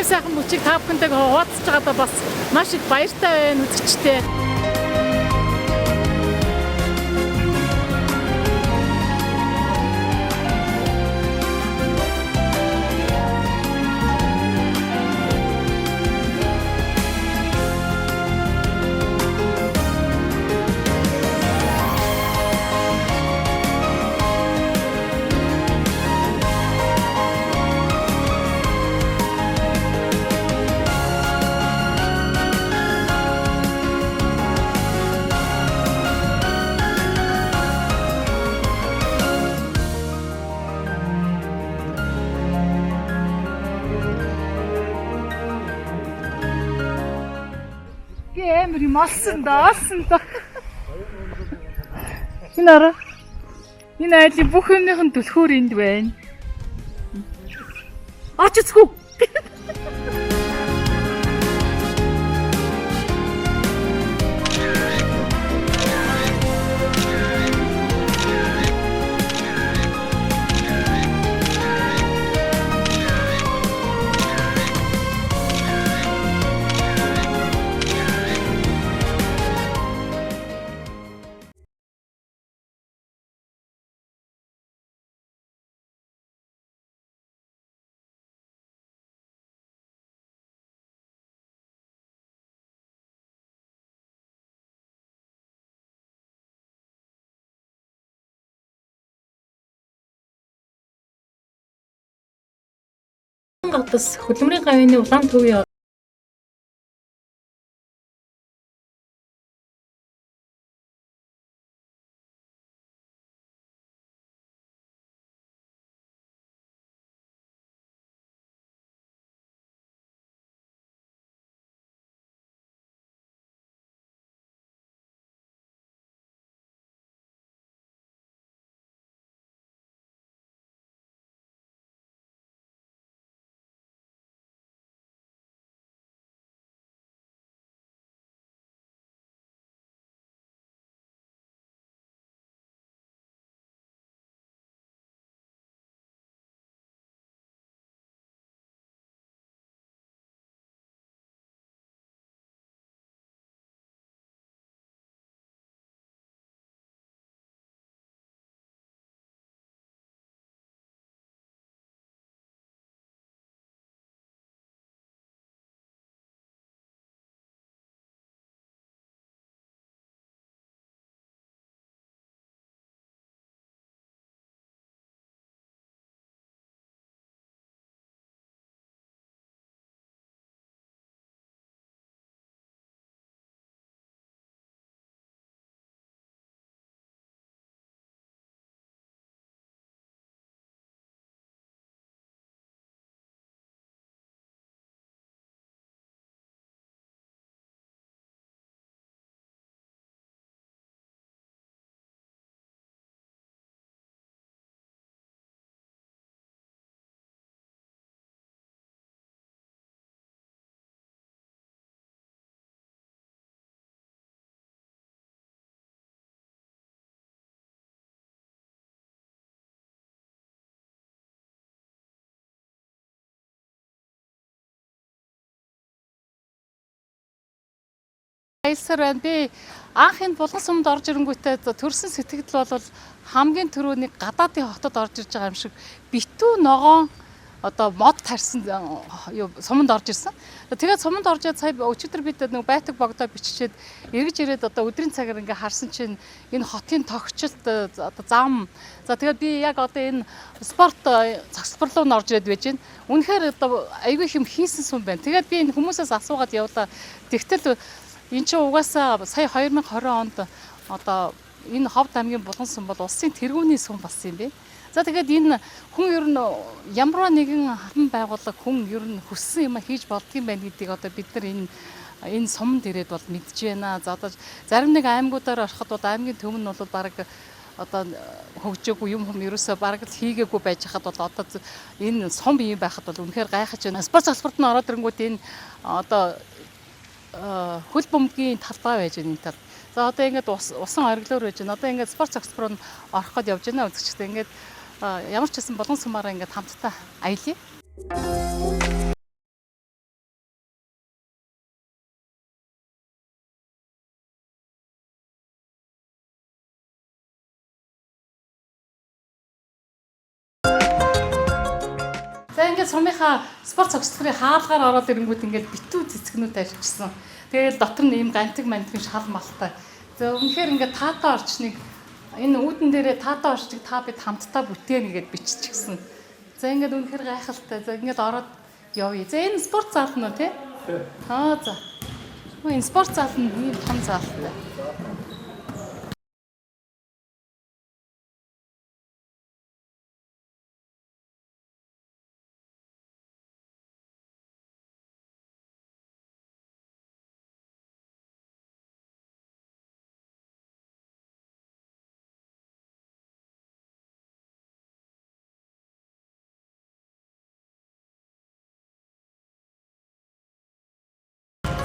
сайхан мөчийг та бүхэнтэйгээ хуваалцаж байгаадаа бас маш их баяртай байна үзэгчдээ. Амар юм олсон да. Энэ ара. Энэ айлын бүх юмныхын түлхүүр энд байна. Орч үзгүй. Гадас хөдөлмөрийн гавьяаны улаан төвийн Айлсаар байна. Би анх энэ Булган сумд орж ирэнгүүтээ төрсөн сэтгэл бол хамгийн түрүүний гадаадын хотод орж ирж байгаа юм шиг битүү ногоон одоо мод тарьсан суманд орж ирсэн. Тэгээд суманд орж сая өчигдөр бид нэг байтаг богдоо биччихэд эргэж ирээд одоо өдрийн цагаар ингээ харсан чинь энэ хотын тогтчлт одоо зам. За тэгээд би яг одоо энэ спорт цагсбар руу орж ирээд байж байна. Үнэхээр одоо аягүй хэм хийсэн сум байна. Тэгээд би энэ хүмүүсээс асуугаад явлаа. Тэгтэл энэ чинь угаасаа сая 2020 онд одоо энэ Ховд аймгийн Булган сум бол улсын тэргүүний сум болсон юм бэ. За тэгээд энэ хүн ер нь ямар нэгэн харан байгууллага хүн ер нь хүссэн юм хийж болдгийм байна гэдгийг одоо бид нар энэ суманд ирээд бол мэдж байна. За одоо зарим нэг аймагуудаар ороход бол аймгийн төв нь бол баг одоо хөгжөөгүй юм ерөөсөө бараг л хийгээгүй байж хахад бол одоо энэ сум юм байхад бол үнэхээр гайхаж байна. Спорт салбарт нь ороод ирэнгүүт энэ одоо хөл бөмбөгийн талбай байж байна энэ тал. За одоо ингээд усан ориглоор байж байна. Одоо ингээд спорт салбар руу орох гээд явж байна үзэгчтэй. Ингээд ямар ч хэсэн Булган сумаараа ингээд хамтдаа аялье. ингээд сумынхаа спорт цогцлохын хаалгаар ороод ирэнгүүт ингээд битүү цэцгнүүд ажижсан. Тэгээд дотор нь ийм гантиг мантгийн шал малтай. За үнэхээр ингээд таата орчныг энэ үүдэн дээрээ таата орчныг та бид хамтдаа бүтээн ингээд биччихсэн. За ингээд үнэхээр гайхалтай. За ингээд ороод явъя. За энэ спорт зал нь үү те? За. Энэ спорт зал нь ийм том залтай.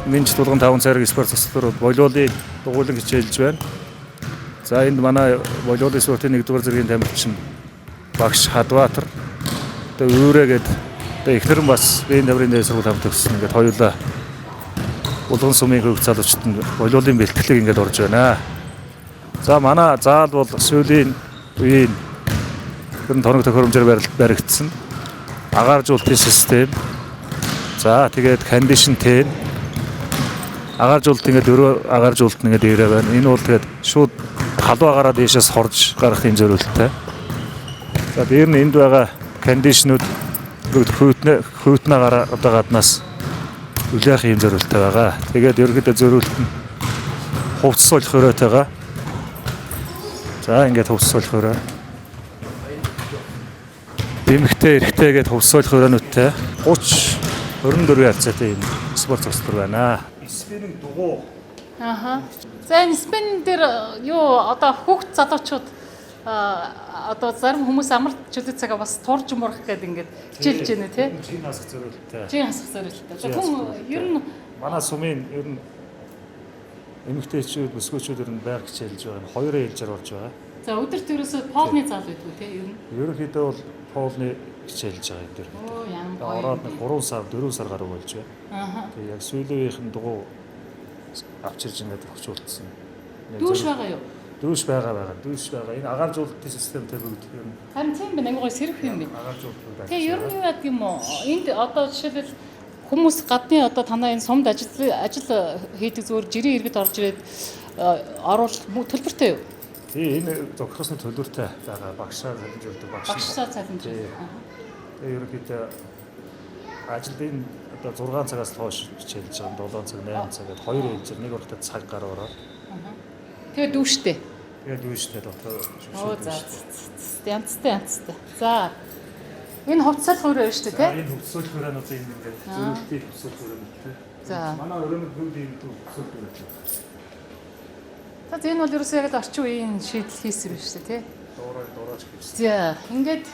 Минж тулгын 5 цайраг спорт цэцлэр волейболын дугуйлан хичээлж байна. За энд манай волейболын спортын 1-р зэргийн тамирчин багш Хадбаатар. Тэгээ өөрөөгээд тэгээ ихнэр нь бас биеийн тамирын дээл сургууль хамт төгссөн. Ингээд хоёулаа Улган сумын хөвг залуучууд нь волейболын бэлтгэлийг ингээд орж байна. За манай заал бол сүүлийн үеийн тоног тохиромжоор баригдсан агааржуулалтын систем. За тэгээд кондишн тэн агааржуулалт ингээд 4 агааржуулалт ингээд ирээ байна. Энэ бол тэгээд шууд халуун агаараа дээшээс хорж гаргах юм зорилттой. За дээр нь энд байгаа кондишнүүд хөтнө агаараа одоо гаднаас үлээх юм зорилттой байгаа. Тэгээд ерөнхийдөө зорилт нь хувцас болох өрөөтэйгээ. За ингээд хувцас болох өрөө. Эмэгтэй эрэгтэй гээд хувцас болох өрөөнүүдтэй 30-24 хязгаартай юм спорт цогцлол байна. Спиннинг дугуй. За энэ спин дээр юу одоо хүүхд залуучууд одоо зарим хүмүүс амар чөлөө цагаа бас турж мурах гэдэг ингээд хичээлж байна тий. Чин хасах зорилттой. Чин хасах зорилттой. За хүн ер нь манай сумын ер нь эмэгтэйчүүд, бүсгүйчүүд ер нь байр хичээлж байгаа. Хоёрын ээлжээр орж байгаа. за өдөрт ерөөсөө полны зал байдгүй тий ер нь. Ерөнхийдөө бол полны хичээлж байгаа юм дээр. Оо ямар гоё. Ороод нэг 3 сар, 4 сар гаруй болж байна. Тэгээ яг сүүлийн дугуй авчирж ингээд өгчүүлсэн. Дүүш байгаа юу? Дүүш байгаа. Дүүш байгаа. Энэ агааржуулалтын системтэй бүгд ер нь Харин тийм байна. Ангой сэрэх юм бэ. агааржуулалт байна. Тэгээ ер нь юу яадаг юм уу? Энд одоо жишээлбэл хүмүүс гадны одоо танаа энэ сумд ажил хийдэг зүгээр жирийн иргэд орж ирээд оруулах төлбөртэй юу? Тий энэ зохицосны төлбөртэй байгаа. Багшаар хэмжүүлдэг Багшсаа цалинж. Тэгээ ерөнхийдөө ажлын одоо 6 цагаас хойш хичээлж байгаа 7 цаг 8 цаг гээд 2 ээлжээр нэг уртад цаг гаруй ороод. Тэгээ дүүштэй. Тэгээд дүүштэй дотор Оо за. Янцтай. За. Энэ хувцас өрөө байна шүү дээ, тий? Энэ хувцас өрөөнүүд энэ ингээд зөвлөлтийн хувцас өрөөнүүдтэй. За. Манай өрөөнүүд бүгд ийм хувцас өрөөнүүд. За энэ бол ерөөсөө яг л орчин үеийн шийдэл хийсэн юм шүү дээ, тий? Дураач гэж. За. Ингээд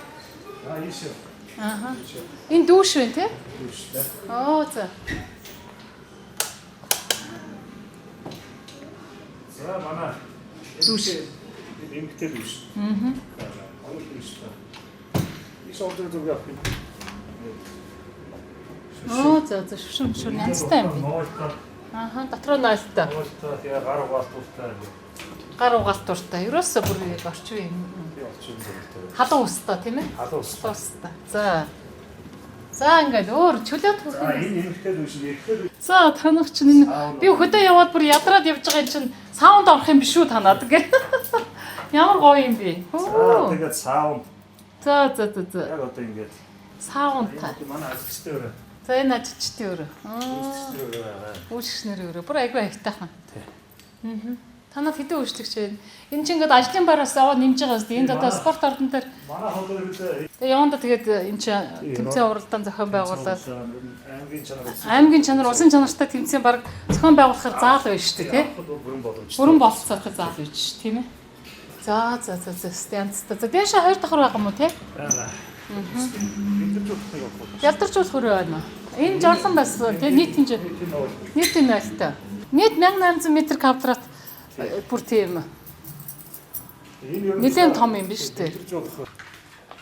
Ийш. энэ дүүш байна, тий? Дүүштэй. Оо за. За манай Дүүш. Эмэгтэй дүүш. Хоёр дүүштэй. Ийш ордог зүг явах юм. Оо за шүн янзтай юм би. Дотроо нойлтой. Тэгээ гар угаалтуултай. Гар угаалтууртай. Ерөөсөө бүр яг орчин үеийн Орчин зөвлөлтэй. халуун устай тийм ээ? Халуун устай. Устай. За ингээд өөр чөлөөт За хөх. энэ эмэгтэй дүүш эрэгтэй дүүш. За танах чинь энэ би хөдөө яваад бүр ядраад явж байгаа юм чинь саунд орох юм биш үү танаад гэх. Ямар гоё юм бэ? За тэгээд саунд. За. Яг одоо ингээд Саундтай. манай ажилчтай өрөө. За энэ ажилчдын өрөө. Ажилчтай өрөө байгаа. Үйлчлэгчнэр өрөө. Бүр айгүй ахтайхан. Танад хэдэн үйлчлэгч байна? Энэ чинь ингээд ажлын бараас аваад нэмж байгаа зү. Энд одоо спорт ордон дээр Манай хоолой үлээ. тэгээ яванда тэгээд энэ чинь тэмцээн уралдаан зохион байгуулаад аймгийн чанар үлээ. аймгийн чанар, улсын чанартай тэмцээн баг зохион байгуулахаар заал байна шүү дээ, тий? Бүрэн боломжтой. Бүрэн болцоохоо заал байж ш, тийм ээ. За. Станцтай. За дээшээ 2 давхар байгаа юм уу, тий? Аа. Интервьюхтэй явах. Ялдарчулах хөрөө байна. Энэ жорлон байсан, тий? Нийт хэмжээ. Нийтийн нойлтой. Нийт 1800 м квадрат бүр тийм нэлээд том юм биш үү?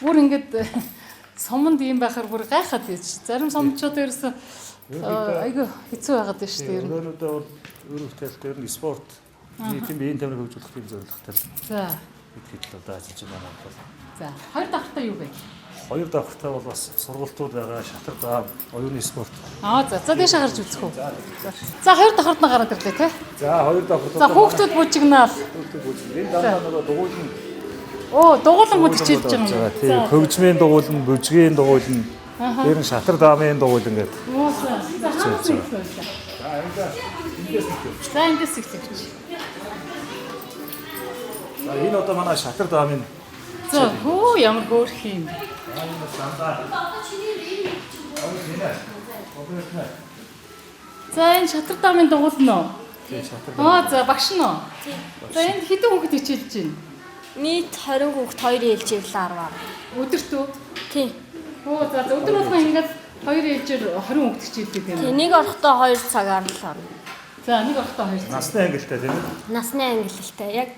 Бүр ингээд суманд ийм байхаар бүр гайхаад байж. Зарим сумчууд ерөөсөө айгүй хэцүү байгаад байна шүү дээ. Өрөөнүүдээ бол өрөвтэй ер нь спорт нийтийн биеийн тамирыг хөгжүүлэх юм зорилготой. За. Итгэл одоо ажиллаж байгаа юм байна. За, хоёр дахтай юу вэ? Хоёр давхртай бол бас сургалтууд байгаа. Шатар даам, оюуны спорт. За дээшээ гарч үзэх үү. За хоёр давхарт нь гараад ирлээ те. За хоёр давхртай. За хүүхдүүд бүжигнаал. Энэ дандаа нөгөө дугуйлан. Дугуулангууд хичээлж байгаа юм. Тийм, хөгжмийн дугуйлан, бүжгийн дугуйлан, дээр нь шатар даамын дугуйлан гэдэг. За эндээс их төвч. За энэ одоо манай шатар даамын. За хөө ямар хөөрх юм. За энэ шатар даамын дугуулна уу? Тийм шатар. За багш нь уу? За энд хэдэн хүүхэд хичээлж байна? Нийт 20 хүүхэд 2 ээлжээр л 10. Өдөрт үү? Тийм. За өдөр болгон ингээд 2 ээлжээр 20 хүүхэд хичээлдэг юм. Тийм, нэг орохдоо 2 цагаар л орно. За нэг орохдоо 2 цаг. Насны ангилалтай тийм үү? Насны ангиллалтай. Яг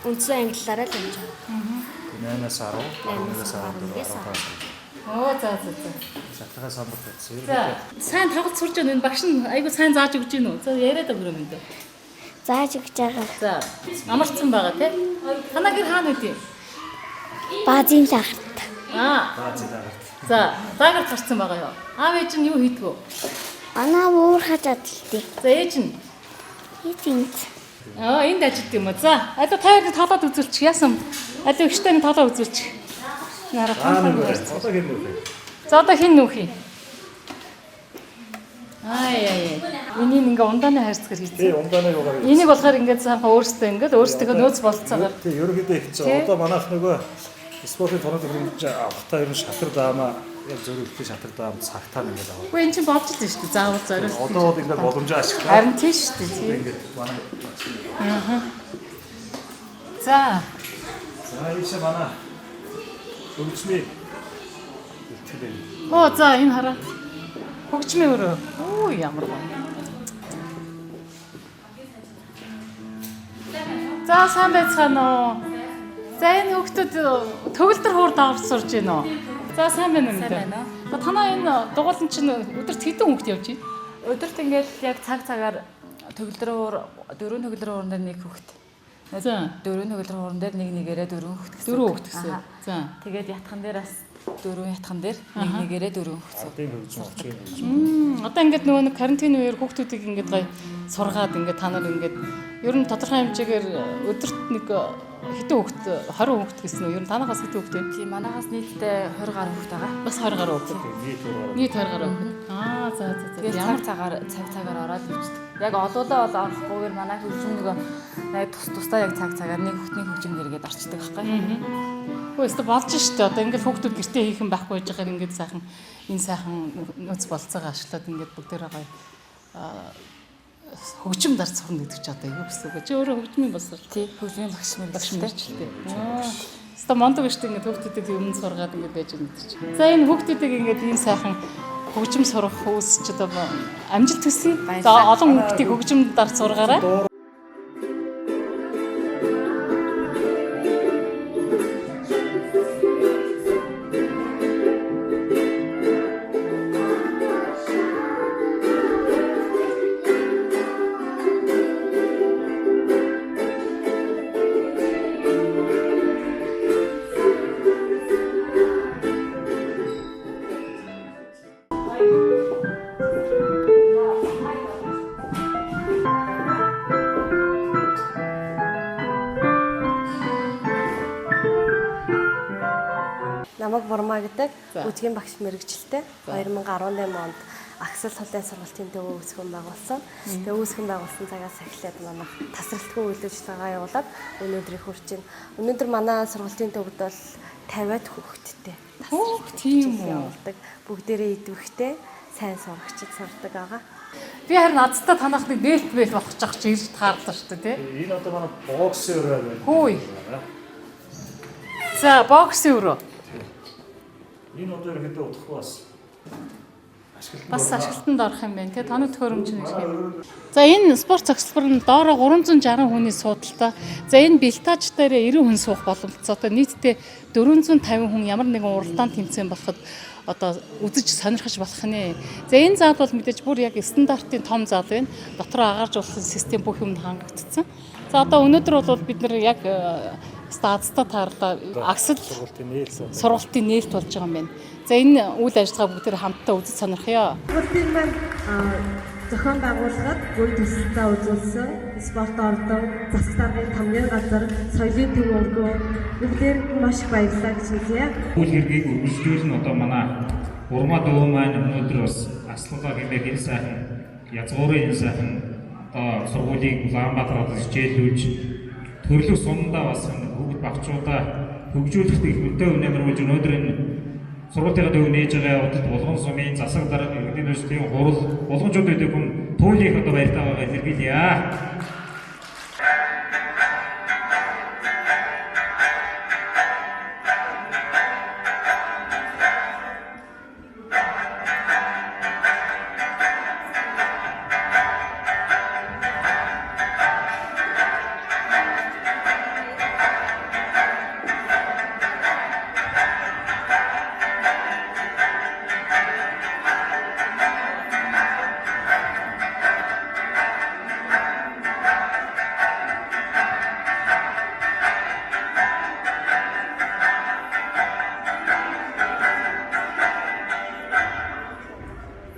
үндсэн ангиллаараа л хийж байгаа. 8-аас 10, 11-аас 14. За. Шатараа самбар гэсэн. За сайн тоглож сурч байгаа энэ багш нь айгу сайн зааж өгч гин үү? За яриад өгөрөө юм дөө. Зааж өгч байгаа. За амарцсан байгаа тий. Танаа гэр хаана үгүй? Баазын лагт. За заагаар гарцсан байгаа юу? Аав ээж нь юу хийдгүү? Манай уур хажаад илтээ. За ээж нь Энд. энд ажилладаг юм уу? За аль таяг тоглоод үзүүлчих яасан? Аль өгчтэй нь тоглоод үзүүлчих. Нара тань. Одоо хин үү? За одоо хин нүүх юм? Энийг ингээ ундааны хайрцгаар хийсэн. Тий, ундааны юугаар. Энийг болохоор ингээд цаахан өөрсдөө нөөц болцоогоор. Тий, ерөнхийдөө их чинь одоо манайх нөгөө спортын тоног хэмжиж авахтаа ер нь шатар даамаа яг зөрүүлэлтийн шатар даам цагтаа ингээд авах. Үгүй эн чинь болж л шүү дээ. Заавал зориулт. Одоо бол ингээд боломжоо ашиглаа. Харин тийм шүү дээ. Тийм. Ингээд манай. За ийш манай хөгжмийн за энэ хараа. Хөгжмийн өрөө. Ямар гоё. За сайн байцгаана уу? За энэ хүүхдүүд төгөлдөр хуур дагавар сурж байна уу? За сайн байна уу? Сайн байна уу? Танаа энэ дугуулан чинь өдөрт хэдэн хүүхд явж байна? Өдөрт ингээд яг цаг-цагаар төгөлдөр уур 4 төгөлдөр уурн дээр нэг хүүхэд. За 4 төгөлдөр уурн дээр нэг-нэгээрээ 4 хүүхэд гэсэн. 4 хүүхэд гэсэн. За тэгээд ятхан дээр бас 4 ятхан дээр нэг-нэгээрээ 4 хүүхэд. ардын хөгжим орчин. одоо ингээд нөгөө нэг карантин үеэр хүүхдүүдийг ингээд гоё сургаад ингээд та нар ингээд ер нь тодорхой хэмжээгээр өдөрт нэг хэдэн хүүхэд 20 хүүхэд гэсэн үү? Ер нь танахаас хэдэн хүүхэд вэ? Тийм манайхаас нийтдээ 20 гаруй хүүхэд байгаа. Бас 20 гаруй хүүхэд. Нийт 20 гаруй хүүхэд. За. Тэгээд цаг-цагаар ороод ирчихдэг. Яг олоолаа бол орохгүйгээр манай хөгжим нэг тусдаа яг цаг-цагаар нэг хүүхдний хөгжим дээргээд орчдөг байхгүй. Өстө болж штэ одоо ингээд хүүхдүүд гэртээ хийх юм байхгүй байж байгаа ингээд сайхан энэ сайхан нөөц болцоогоо ашлаад ингээд бүгдээрээ гоё хөгжим дарж сурна гэдэг чи одоо юу гэсэн үг вэ? Чи өөрөө хөгжмийн бас тий хөгжмийн багш мэрэгчлээ. Өстө мондог штэ ингээд хүүхдүүдийг өмнө сургаад ингээд байж байгаа гэдэг чи. За энэ хүүхдүүдийг ингээд энэ сайхан хөгжим сурах хүсч одоо амжилт хүсье. За олон хүүхдийг хөгжим дарж сургаарай. Намайг Бурмаа гэдэг бүжгийн багш мэрэгчлээ 2018 онд Аксел холын сургалтын төвөө үүсгэн байгуулсан. Тэгээ үүсгэн байгуулсан цагаас эхлээд манайх тасралтгүй үйл ажиллагаа явуулаад өнөөдрийг хүрч байна. Өнөөдөр манай сургалтын төвд бол 50-аад хүүхэдтэй. Тийм үү. Явуулдаг. Бүгдээрээ идэвхтэй сайн сурагчид сурдаг байгаа. Би харин азтай танах нэг нээлт болох гэж ирж таарлаа шүү дээ, тий? Энэ одоо манай боксын өрөө байна. Хөөе. За, боксын өрөө. Энэ одоо ерөнхийдөө удахгүй бас ашиглалтанд орох юм байна. Тэгээ таны төхөөрөмж нь их юм. За энэ спорт цогцлбор нь доороо 360 хүний суудалтай. За энэ бэлтаж дээр 90 хүн суух боломжтой. Нийтдээ 450 хүн ямар нэгэн уралдаан тэмцээн болоход одоо үзэж сонирхож болох нэ. За энэ зал бол мэдээж бүр яг стандартын том зал байна. Дотроо агааржуулсан систем бүх юм хангагдсан. За одоо өнөөдөр бол бид нар яг стаацтай таарлаа агсал Сургуулийн нээлт. сургалтын нээлт болж байгаа юм байна. За энэ үйл ажиллагаа бүгд хамтдаа үзэж сонирхъё. Сургуулийн маань зохион байгуулалт, үйл төсөлтөө үзүүлсэн, спорт ордон, засаг даргын тамгын газар, соёлын төв өргөө бүгдээр маш их баярлалаа гэж хэлье. Үйл хэргийг үргэлжлүүлэн одоо манай урмаа дөө маань өнөөдөр бас аслуулаа гэмээр энэ сайхан язгуурын энэ сайхан одоо сургуулийг Улаанбаатарт хичээлүүлж төрлөх сумдаа бас хүүхд багчуудаа хөгжүүлэхэд их мэдээ өнөмөрүүлж өнөөдөр энэ сургуулийн төв нээж байгаа удад булган сумын засаг дарга иргэдийн төслийн хурал боломжууд өгдөг хүн туйлын одоо баяртаа байгаа илэрхийлье.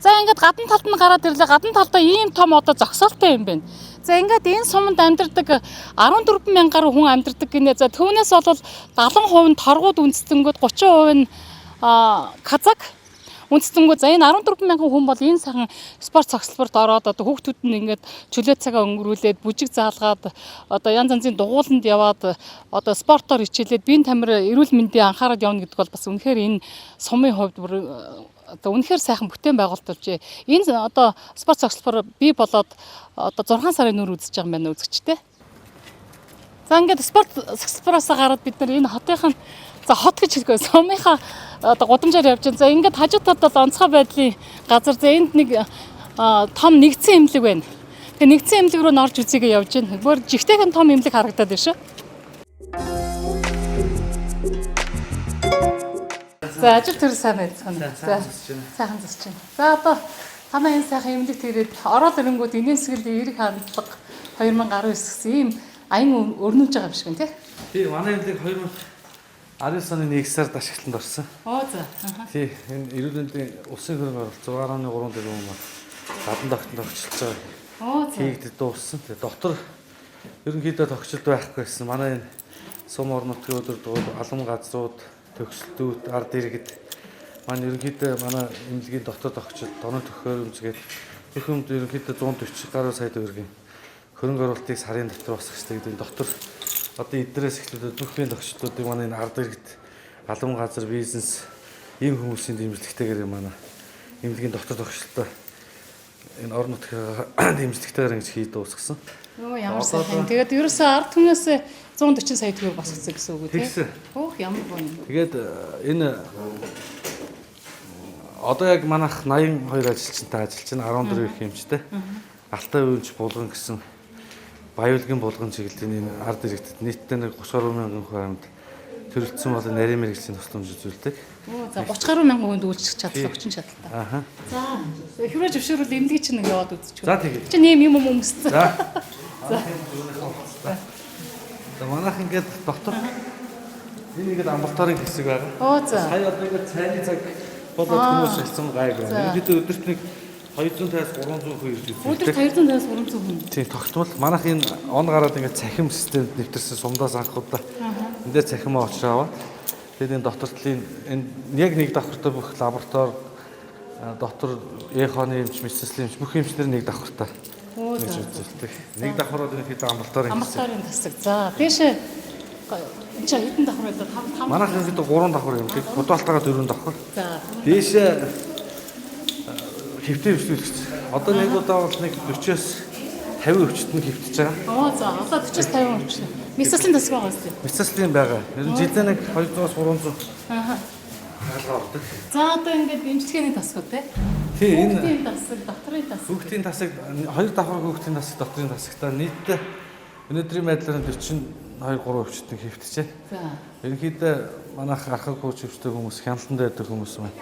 За ингээд гадна талд нь гараад ирлээ. Гадна талдаа ийм том одоо зогсоолтой юм байна. За ингээд энэ суманд амьдардаг 14,000 гаруй хүн амьдардаг гинэ. За түүнээс бол 70% нь торгууд үндэстэнгүүд, 30% нь казак үндэстэнгүүд. За энэ 14,000 хүн бол энэ сайхан спорт цогцлборт ороод одоо хүүхдүүд нь ингээд чөлөө цагаа өнгөрүүлээд бүжиг заалгаад одоо янз янзын дугууланд яваад одоо спортоор хичээлээд биеийн тамир эрүүл мэндийн анхаарал явна гэдэг бол бас үнэхээр энэ сумын хувьд одоо үнэхээр сайхан бүтээн байгуулалтж энэ одоо спорт цогцлбор бий болоод одоо 6 сарын нүр үзэж байгаа юм байна үзэгчтэй. За ингээд спорт цогцлбороос гараад бид нар энэ хотынхан за хот гэж хэлгүй сумынхаа одоо гудамжаар явж байна. За ингээд хажуу талд бол онцгой байдлын газар. За энд нэг том нэгдсэн эмнэлэг байна. Тэгээ нэгдсэн эмнэлэг рүү норж үзье явж байна. Бүр жигтэйхэн том эмнэлэг харагдаад байна шүү. За ажил төр сайн байцгаана. За сайхан засч байна. За одоо танаа энэ сайхан эмнэлэгт ирээд ороод ирэнгүүт инээсгэлэн эрэг хандлага 2019 гэсэн ийм аян өрнүүлж байгаа юм шиг байна тий. Тий, манай эмнэлэг 2019 оны 1 сард ашиглалтанд орсон. Оо за. Тий, энэ эрүүл мэндийн улсын хөрөнгө оруулалт 6.3 тэрбум гадна тогтнол тогтчилж байгаа. Оо за. Хийгдэж дууссан. Тэгээ дотор ерөнхийдөө тогтчилт байхгүй байсан. Манай энэ сум орон нутгийн өдөр алам газрууд, төгсөлтүүд, ард иргэд манай ерөнхийдөө манай эмнэлгийн дотор тогтчилт, донод төхөөрөмжгээд бүх юмд ерөнхийдөө 140 гаруй сая төгрөгийн хөрөнгө оруулалтыг сарын дотор босгочихдаг гэдэг дотор одоо эднэрээс эхлээд бүхний тогтчлуудыг манай энэ ард иргэд, алам газар, бизнес ийм хүмүүсийн дэмжлэгтэйгээр манай эмнэлгийн дотор тогтчлоо энэ орон нутгийн дэмжлэгтэйгээр ингэж хийж дуусгасан. Оо ямар сайхан. Тэгээд ерөөсөө ард түмнээс 140 сая төгрөг босгоцсон гэсэн үг үү тий? Өөх ямар гоё юм. Тэгээд энэ одоо яг манайх 82 ажилчинтай ажиллаж байна. 14 их хэмжтэй. Алтай үйлч булган гэсэн баяуулгын булган чиглэлийн энэ ард иргэдэд нийтдээ нэг 30 гаруй мянган хүн амьд төрөлдсөн бол нарийн мэргэжлийн тусламж үзүүлдэг. Оо за 30 гаруй мянган хүнд үйлчлэх чадлаа, хүчин чадaltaй. Ааха. За хэрвээ зөвшөөрвөл эмнэлэг чинь яваад үзчихв. За тэгээд. Чи нэм юм өмссөн. За. За манайх ингээд доктор энэ нэгэд амбулаторийн хэсэг байгаа. Оо за. Сая одоо ингээд цайны цаг болоод хүмүүс хэлсэн гайг байна. Ингээд өдөрт нэг 250-аас 300 хүн ирж үздэг. Өдөрт 250-аас 300 хүн. Тийм тогтмол манайх энэ он гараад ингээд цахим системд нэвтэрсэн сумдаас анхудаа эндээ цахимаа очроо аваад тэгээд энэ доктортлын энэ яг нэг давхартай бүх лаборатори доктор эхоны эмч, медицинслийн эмч бүх эмчнэр нэг давхартай гэж үзүүлдэг. Нэг давхараад энэ хэд амбулаторийн амбулаторийн тасаг. За тийшээ энэ ч хэдэн давхар байдаг? 5. Манайх энэ 3 давхар юм. Бодвалтайгаа 4 давхар. За. Дээшээ хэвтээ хвчлүүлэгч. Одоо нэг удаа бол нэг 40-оос 50 өвчтөнд хөвтөж байгаа. Оо за одоо 40-оос 50 өвчтөн. Медицинслийн тасаг байгаа юм. Медицинслийн байгаа. Ер нь жилдээ нэг 200-аас 300. Ааха. хаалга ордог. За одоо ингээд эмчилгээний тасгууд те. Тий энэ хүүхдийн тасаг, докторийн тасаг. хүүхдийн тасаг 2 давхар хүүхдийн тасаг, докторийн тасагтаа нийтдээ өнөөдрийн байдлаар 42 3 өвчтөнд хөвтөж байна. За. Ерөнхийдөө манайх архаг хууч өвчтэй хүмүүс, хяналтанд байдаг хүмүүс байна.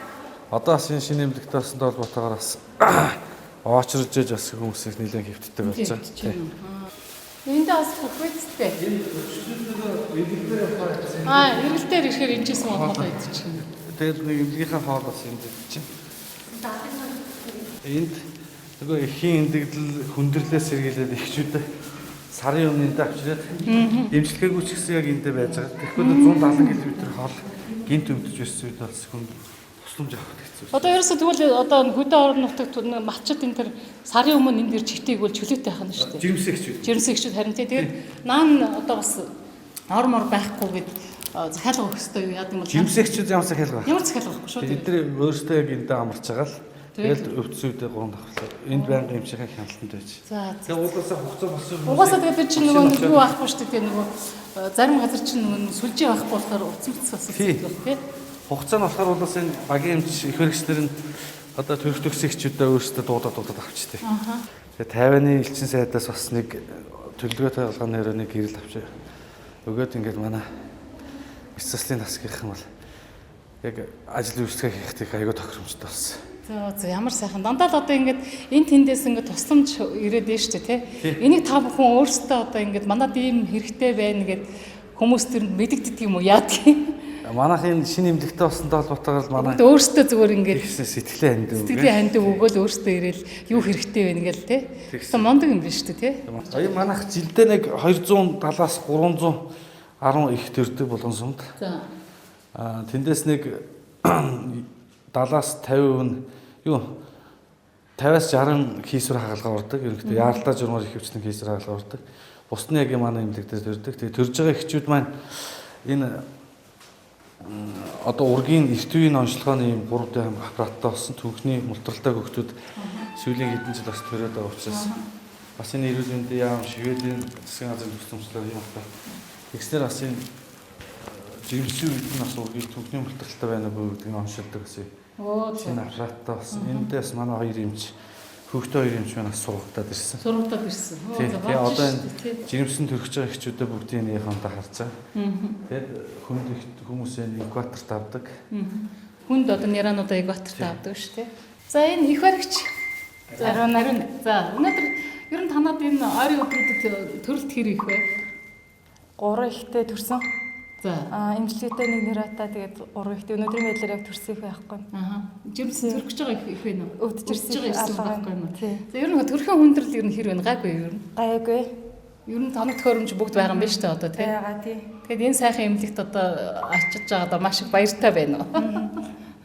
Одоо бас энэ шинэ эмнэлэгтэй болсон холбоотойгоор бас оочрж ээж бас хүмүүсийг нэлээд хөвтдөг болж байгаа. Энд бас бүхвэцтэй. Эргэлтээр ирэхээр энэчээс монголоо идчихнэ. Тэгээд нэг эмнэлгийнхаа хоол бас энд чинь. Энд нөгөө эхийн эндэгдэл хүндрэлээс сэргийлээд эхчүүдээ сарын өмнө энд авчираад эмчилгээгүй ч гэсэн яг эндээ байж байгаа. Тэгэхгүй 170 км хоол гинт өвдөж байсан үед бас хүн тусламж авах хэцүү. Одоо ерөөсөө тэгвэл одоо хөдөө орон нутагт матчд энэ төр сарын өмнө энд ирж хитийг бол чөлөөтэй хана шүү дээ. Жирэмсэгчүүд. Жирэмсэгчүүд харин тэгээд наан одоо бас ормор байхгүй гэд захиалга өгөх хэрэгтэй юу яа гэм бол Жирэмсэгчүүд ямар захиалга байна? ямар захиалга байхгүй шүү дээ. Тэд нар өөрсдөө яг эндээ амарч байгаа л тэгэл өвдсүүдээ гоонд авах. Энд байнга эмчийнхаа хяналтанд байж. За. Тэгээ угаасаа хугацаа болсон. Угаасаа тэгээд чинь нөгөө юу авахгүй шүү дээ нөгөө зарим газар чинь нөгөө сүлжээ авахгүй болохоор утас бас хэцүү тий. Хугацаа нь болохоор бол энэ багийн эмч их хэрэгчлэр нь одоо төрөх төгсөгчдөө өөрсдөө дуудаад авчихдээ. Тэгээ 50-ны элчин сайдаас бас нэг төлөвлөгөөтэй болгоны нэрээр нэг гэрэл авчаа. Өгөөд ингээд манай бис заслын насгийнхан бол яг ажил үйлчлэгээ хийхдээ аягүй тохиромжтой болсон. За ямар сайхан дандаа л одоо ингээд энэ тэндээс ингээд тусламж ирээд байна шүү дээ тий. Энийг та бүхэн өөрсдөө одоо ингээд манад ийм хэрэгтэй байна гэд хүмүүс тэрэнд мэдэгддэг юм уу яадгийг. Манайх энэ шинэ эмнэлэгтэй болсонтой холбоотойгоор манай өөрсдөө зүгээр ингээд сэтгэлийн хандив. Сэтгэлийн хандив өгөөл өөрсдөө ирээл юу хэрэгтэй байна гээл тий. Тэгсэн мондөг юм биш үү тий. Аяа манайх жилдээ нэг 270-аас 310 их төрдөг болгон сумд. За. Тэндээс нэг 70-аас 50% юу 50-аас 60 хийсвэр хагалгаа ордог. Ерөнхийдөө яаралтай журмаар их хвчний хийсвэр хагалгаа ордог. Бусны яг манай эмнэлэг дээр төрдөг. Тэгээ төрж байгаа эхчүүд маань энэ одоо ургийн эрт үеийн онцлогооны ийм 3D аппараттай болсон түүхний мултралтай хөгтүүд сүүлийн хэдэн жил бас төрөөд байгаа учраас бас энэ эрүүл мэндийн яам шивэлийн засгийн газрын тусламжлал юм байна. Тэгснээр бас энэ жирэмсэн үед нь бас ургийн түүхний мултралтай байна уу гэдгийг онцолдог гэсэн. Энэ аппараттай болсон. Эндээс манай хоёр эмч хүүхдээ хоёр эмч маань бас сургалтад ирсэн. Сургалтад ирсэн. Тэгээ одоо энэ жирэмсэн төрөх байгаа эхчүүдээ бүгдийг нэг хамтаа харж байгаа. Тэгээд хүмүүсээ экваторт авдаг. Хүнд одоо нярануудаа экваторт авдаг шүү дээ. За энэ их баригч. Ариун. За өнөөдөр ер нь танад энэ ойрын өдрүүдэд төрөлт хэр их вэ? 3 ихтэй төрсөн. За. Эмчилгээтэй нэг нэрата тэгээд 3 ихтэй өнөөдрийн байдлаар яг төрсөн их байхгүй. Жирэмсэн төрөх гэж байгаа их вэ нөө? Өдөрс байгаа байхгүй юм. За ер нь төрхийн хүндрэл ер нь хэр вэ? Гайгүй юу ер нь? Гайгүй. Ер нь тоног төхөөрөмж бүгд байгаа юм байна шүү дээ одоо тий. Ягаа тий. Тэгэхээр энэ сайхан эмнэлэгт одоо очиж байгаа одоо маш их баяртай байна уу?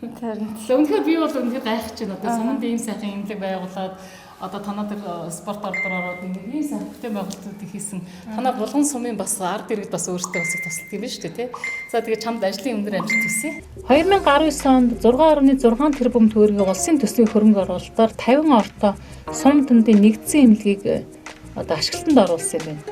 Тэрнэ. Үнэхээр би бол үнэхээр гайхаж байна. Одоо саманд ийм сайхан эмнэлэг байгуулад одоо танаа тэр спорт ордороор ийм сайхан бүтээн байгуулалтуудыг хийсэн. Танаа Булган сумын бас ард иргэд бас өөрсдөө бас их тусалдаг юм байна шүү дээ тий. За тэгээд чамд ажлын өндөр амжилт хүсье. 2019 онд 6.6 тэрбум төгрөгийн улсын төсвийн хөрөнгө оруулалтаар 50 орто сум төндийн нэгдсэн эмнэлгийг одоо ашиглалтанд оруулсан юм байна.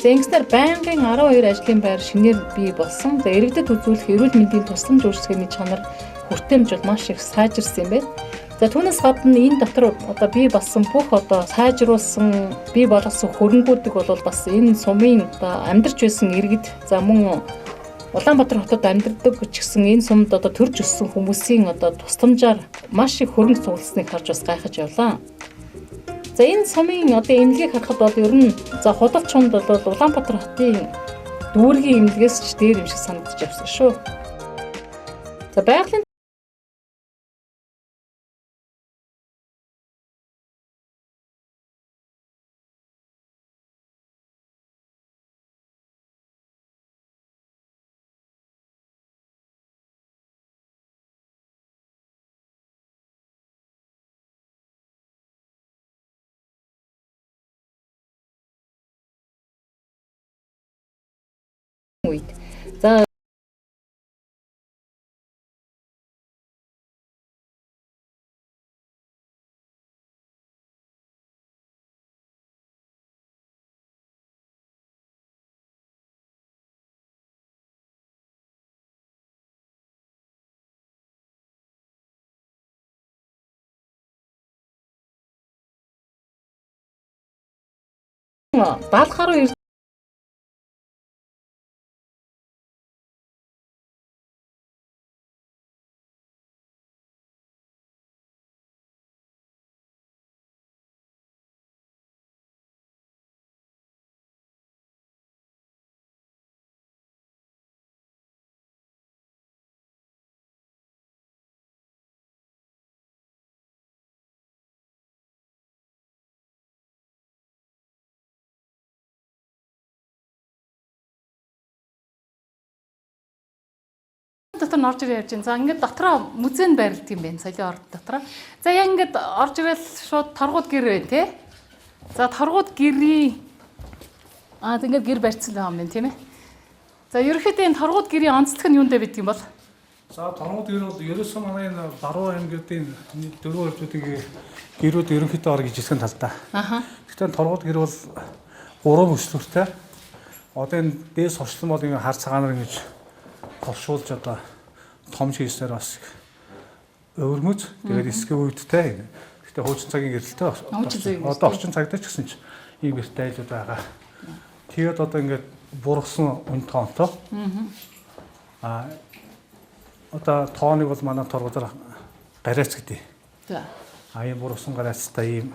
За ингэснээр байнгын 12 ажлын байр шинээр бий болсон. За иргэдэд үзүүлэх эрүүл мэндийн тусламж үйлчилгээний чанар хүртээмж бол маш их сайжирсан юм байна. За түүнээс гадна энэ дотор одоо бий болсон бүх одоо сайжруулсан бий болгосон хөрөнгүүдийг бол бас энэ сумын одоо амьдарч байсан иргэд за мөн Улаанбаатар хотод амьдардаг ч гэсэн энэ сумд одоо төрж өссөн хүмүүсийн одоо тусламжаар маш их хөрөнгө цугласныг харж бас гайхаж явлаа. За энэ сумын одоо эмнэлгийг харахад бол ер нь за худалчунд бол Улаанбаатар хотын дүүргийн эмнэлгээс ч дээр юм шиг санагдаж явсан шүү. За байгалийн үед. За даалгаруу дотор нь орж ирээ явж байна. За ингээд дотроо музейн байрлалт юм байна. Соёлын орд дотроо. За яг ингээд орж ирээл шууд торгууд гэр байна тий. За торгууд гэрийн ингээд гэр барьцсан байгаа юм байна тийм ээ. За ерөнхийдөө энэ торгууд гэрийн онцлог нь юундэ байдаг юм бол? За торгууд гэр бол ерөөсөө манай энэ Баруун аймагуудын дөрвөн орчуудын гэрүүд ерөнхийдөө ор гэж хэлсэн талдаа. Гэхдээ торгууд гэр бол 3 өслөртэй. Одоо энэ дээс хорчлон бол ингэ хар цагаанаар ингэж товшуулж одоо том хийснээр бас өвөрмөц тэгээд эсгийн үедтэй. Гэхдээ хуучин цагийн гэрэлтэй. Одоо орчин цагдаа ч гэсэн ч ийм гэртэй айлууд байгаа. Тэгээд одоо ингэ бургасан үн тоонтой. Одоо тооныг бол манай торгуудаар гараац гэдэг. За. Ийм бургасан гараацтай ийм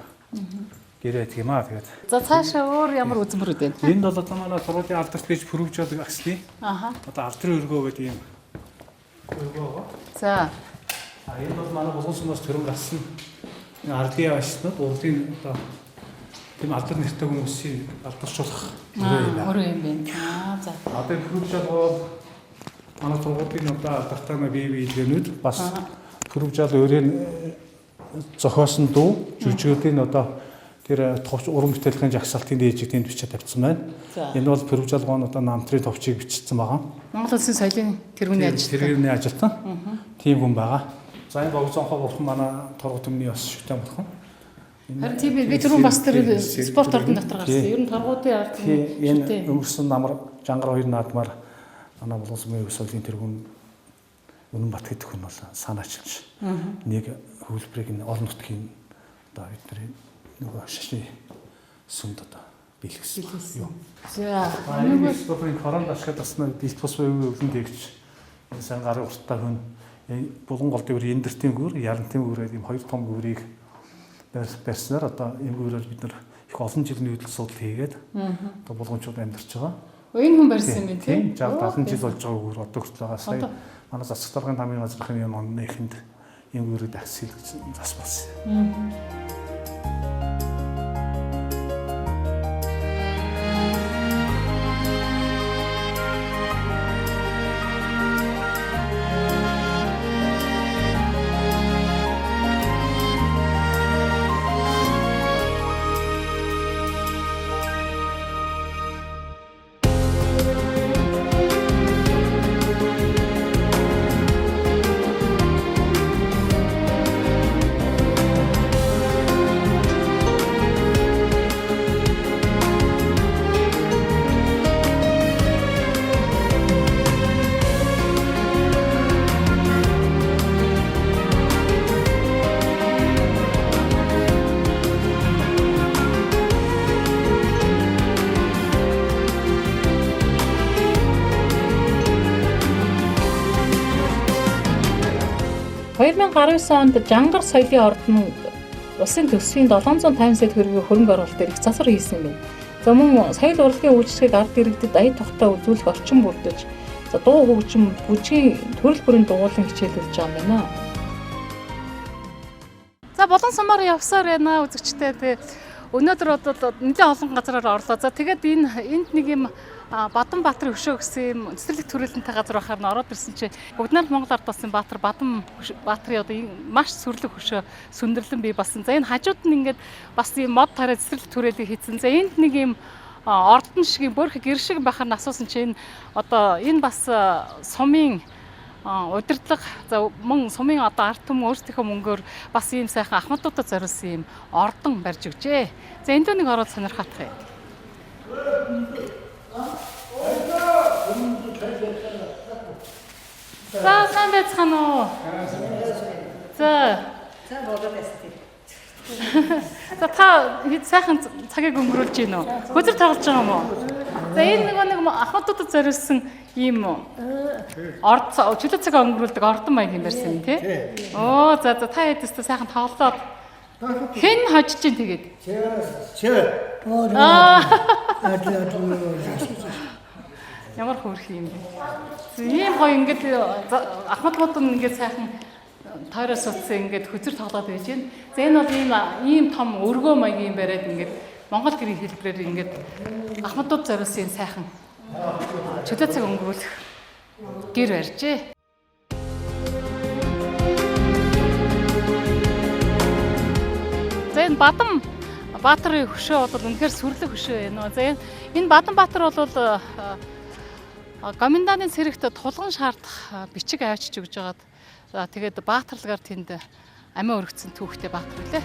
гэрээ гэдэг юм аа тэгээд. За цаашаа өөр ямар үзмөрүүд байна? Энд бол одоо манай торгуудын алдарт гэж пүрвжээд агсны. Одоо алдрын өргөө гэдэг ийм өргөө байгаа. За. Энэ бол манай булган сумаас төрөн гарсан ардын ашнууд урдын одоо тийм алдар нэртэй хүмүүсийн алдаршуулах өрөө юм байна. За. Одоо пүрвжээд бол манай торгуудын одоо алдартай бие биелгэнүүд бас пүрвжээд өөрийн зохиосон дуу жүжигүүдийн одоо тэр уран бүтээлийн жагсаалтын дээжийг тэнд бичиж тавьсан байна. Энэ бол пүрвжалгоон одоо намтрын товчийг бичсэн байгаа. Монгол Улсын соёлын тэргүүний ажилтан. Тэргүүний ажилтан. Тийм хүн байгаа. За энэ Богцонхоо бурхан манай торгууд өмнө бас шүтэн бурхан. Харин тийм би түрүүн бас тэр спорт ордон дотор гарсан. Ер нь торгуудын ард энэ өнгөрсөн намар Жангар 2 наадмаар манай Монгол Улсын соёлын тэргүүн Үнэн Бат гэдэг хүн бол санаачилж нэг хөвлбрийг энэ орон нутгийн одоо бидний нөгөө шашны сүмд одоо биелгэсэн юм. За. Энэ спортын корон ашиглаж басна дисбус өвлөн дэгч сайн гарын урттай хүн булган гол дэвэр эндэртийн гүр, ярантын гүрээр ийм хоёр том гүрийг барьснаар одоо энэ гүрээр бид нар их олон жилийн хөдөлгөөн судал хийгээд одоо булганчууд амьдарч байгаа. Энэ хүн барьсан юм тийм. 60 70 жил болж байгаа гүр одоо хүртэл байгаа. Сая манай засаг даргын тамийн газрын юм онны ихэнд энэ гүрийг дахиж хийлгэж зас болсон. онд Жангар соёлын ордон улсын төсвийн 750 сая төгрөгийн хөрөнгө оруулалт эрх засвар хийсэн юм байна. За мөн соёл урлагийн үйлчлэгийг ард иргэдэд ая тогтоо үзүүлэх орчин бүрдэж, за дуу хөгжим, бүжгийн төрөл бүрийн дугуйлан хичээлүүлж байгаа юм байна. За болон сумаар явсаар байна үзэгчтэй. Тэгээ өнөөдөр одоо нэлээд олон газараар орлоо. За тэгээд энд нэг юм Бадамбаатарын хөшөө гэсэн юм цэцэрлэг төрөлнтэй газар байхаар нь ороод ирсэн чи бүгд Монгол ард улсын Баатар Бадамбаатарын одоо маш сүрлэг хөшөө сүндэрлэн бий болсон. За энэ хажууд нь ингээд бас ийм мод тарай цэцэрлэг төрөлийг хийсэн. За энд нэг юм ордон шиг юм бөөрх гэр шиг байхаар нь асуусан чи энэ одоо энэ бас сумын удирдлага за мөн сумын одоо ард түмэн өөрсдийнхөө мөнгөөр бас ийм сайхан ахмадуудад зориулсан ийм ордон барьж өгчээ. За энд нэг ороод сонирхох юм. За сайн байцгаана уу? За болоод байна. За та хэд сайхан цагийг өнгөрүүлж байна уу? Хөдөр тоглож байгаа юм уу? За энэ нэг ахмадуудад зориулсан ийм орд чөлөө цаг өнгөрүүлдэг ордон маяг юм барьсан юм тий? Оо за та хэдээсээ сайхан тоглоод хэн хожиж чинь тэгээд? Ямар хөөрхий юм бэ? Ийм гоё ингээд ахмадууд нь ингээд сайхан тойроос утсан ингээд хөзөр тоглоод байж байна. За энэ бол ийм том өргөө маягийн бариад ингээд Монгол гэрийн хэлбэрээр ингээд ахмадууд зориулсан сайхан чөлөө цаг өнгөрүүлэх гэр барьжээ. энэ Бадам Баатарын хөшөө бол үнэхээр сүрлэг хөшөө байна. За энэ Бадам Баатар бол Гоминданы цэрэгт тулган шаардах бичиг авчиж өгж байгаад тэгээд баатарлагаар тэнд амиа өргөцсөн түүхтэй баатар үлээ.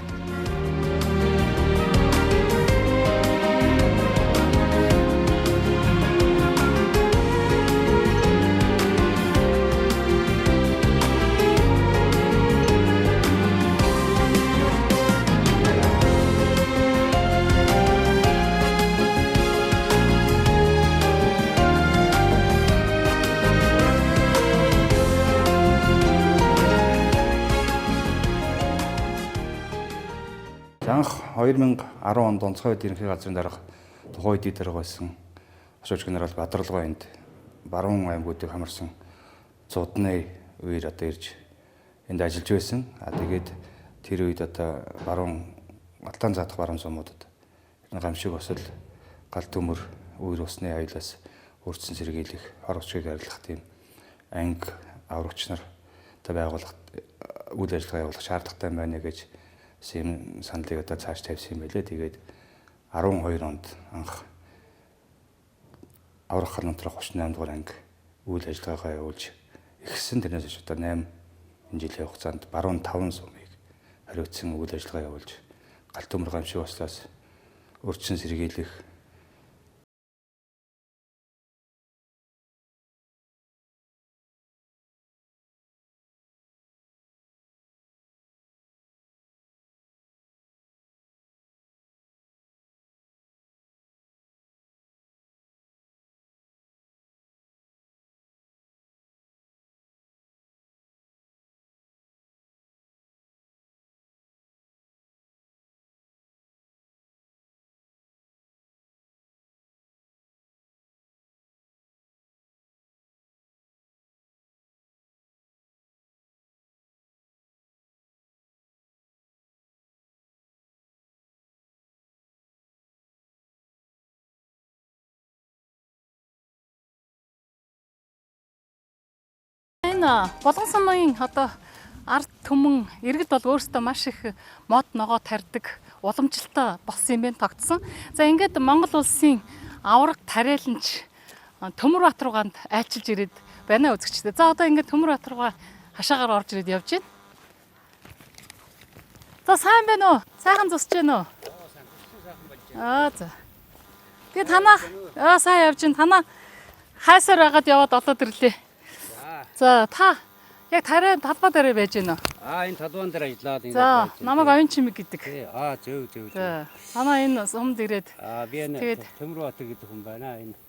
Анх 2010 онд онцгой үед ерөнхий газрын дарга тухайн үед дарга байсан Ашууч генерал Бадралгой энд баруун аймагуудыг хамарсан цудны үеэр одоо ирж энд ажиллаж байсан. Тэгээд тэр үед одоо баруун Алтан заадах баруун сумуудад гамшиг осол гал төмөр үер усны аюулаас өртсөн сэргийлэх хор усчийг арилгах тийм анги аврагч нар одоо байгуулах үйл ажиллагаа явуулах шаардлагатай байна гэж саналыг одоо цааш тавьсан юм байлээ. Тэгээд 12 онд анх аврах халуунтрах 38 дугаар анги үйл ажиллагаагаа явуулж ихсэн тэрнээс хойш одоо 8 жилийн хугацаанд баруун 5 сумыг хариуцсан үйл ажиллагаа явуулж галт төмөр гамшиг ослоос өрчсөн сэргийлэх Болгон сумын одоо ард түмэн иргэд бол өөрсдөө маш их мод ногоо тарьдаг уламжлалтай болсон юм байна тогтсон. За ингээд Монгол улсын авраг тариаланч Төмөр Баатар рууганд айлчилж ирээд байна үзэгчтэй. За одоо ингээд Төмөр Баатар руугаа хашаагаар орж ирээд явж байна. За сайн байна уу? Сайхан зусж байна уу? За. Тэгээ танаа сайн явж байна. Танаа хайсаар байгаад яваад олоод ирлээ. За та яг тарай талбай дээр байж гэнэ. Энэ талбайн дээр ажиллаад энэ. За намайг Оюн Чимэг гэдэг. Зөв. За манай энэ сумд ирээд. Би энэ Төмөр Баатар гэдэг хүн байна. Энэ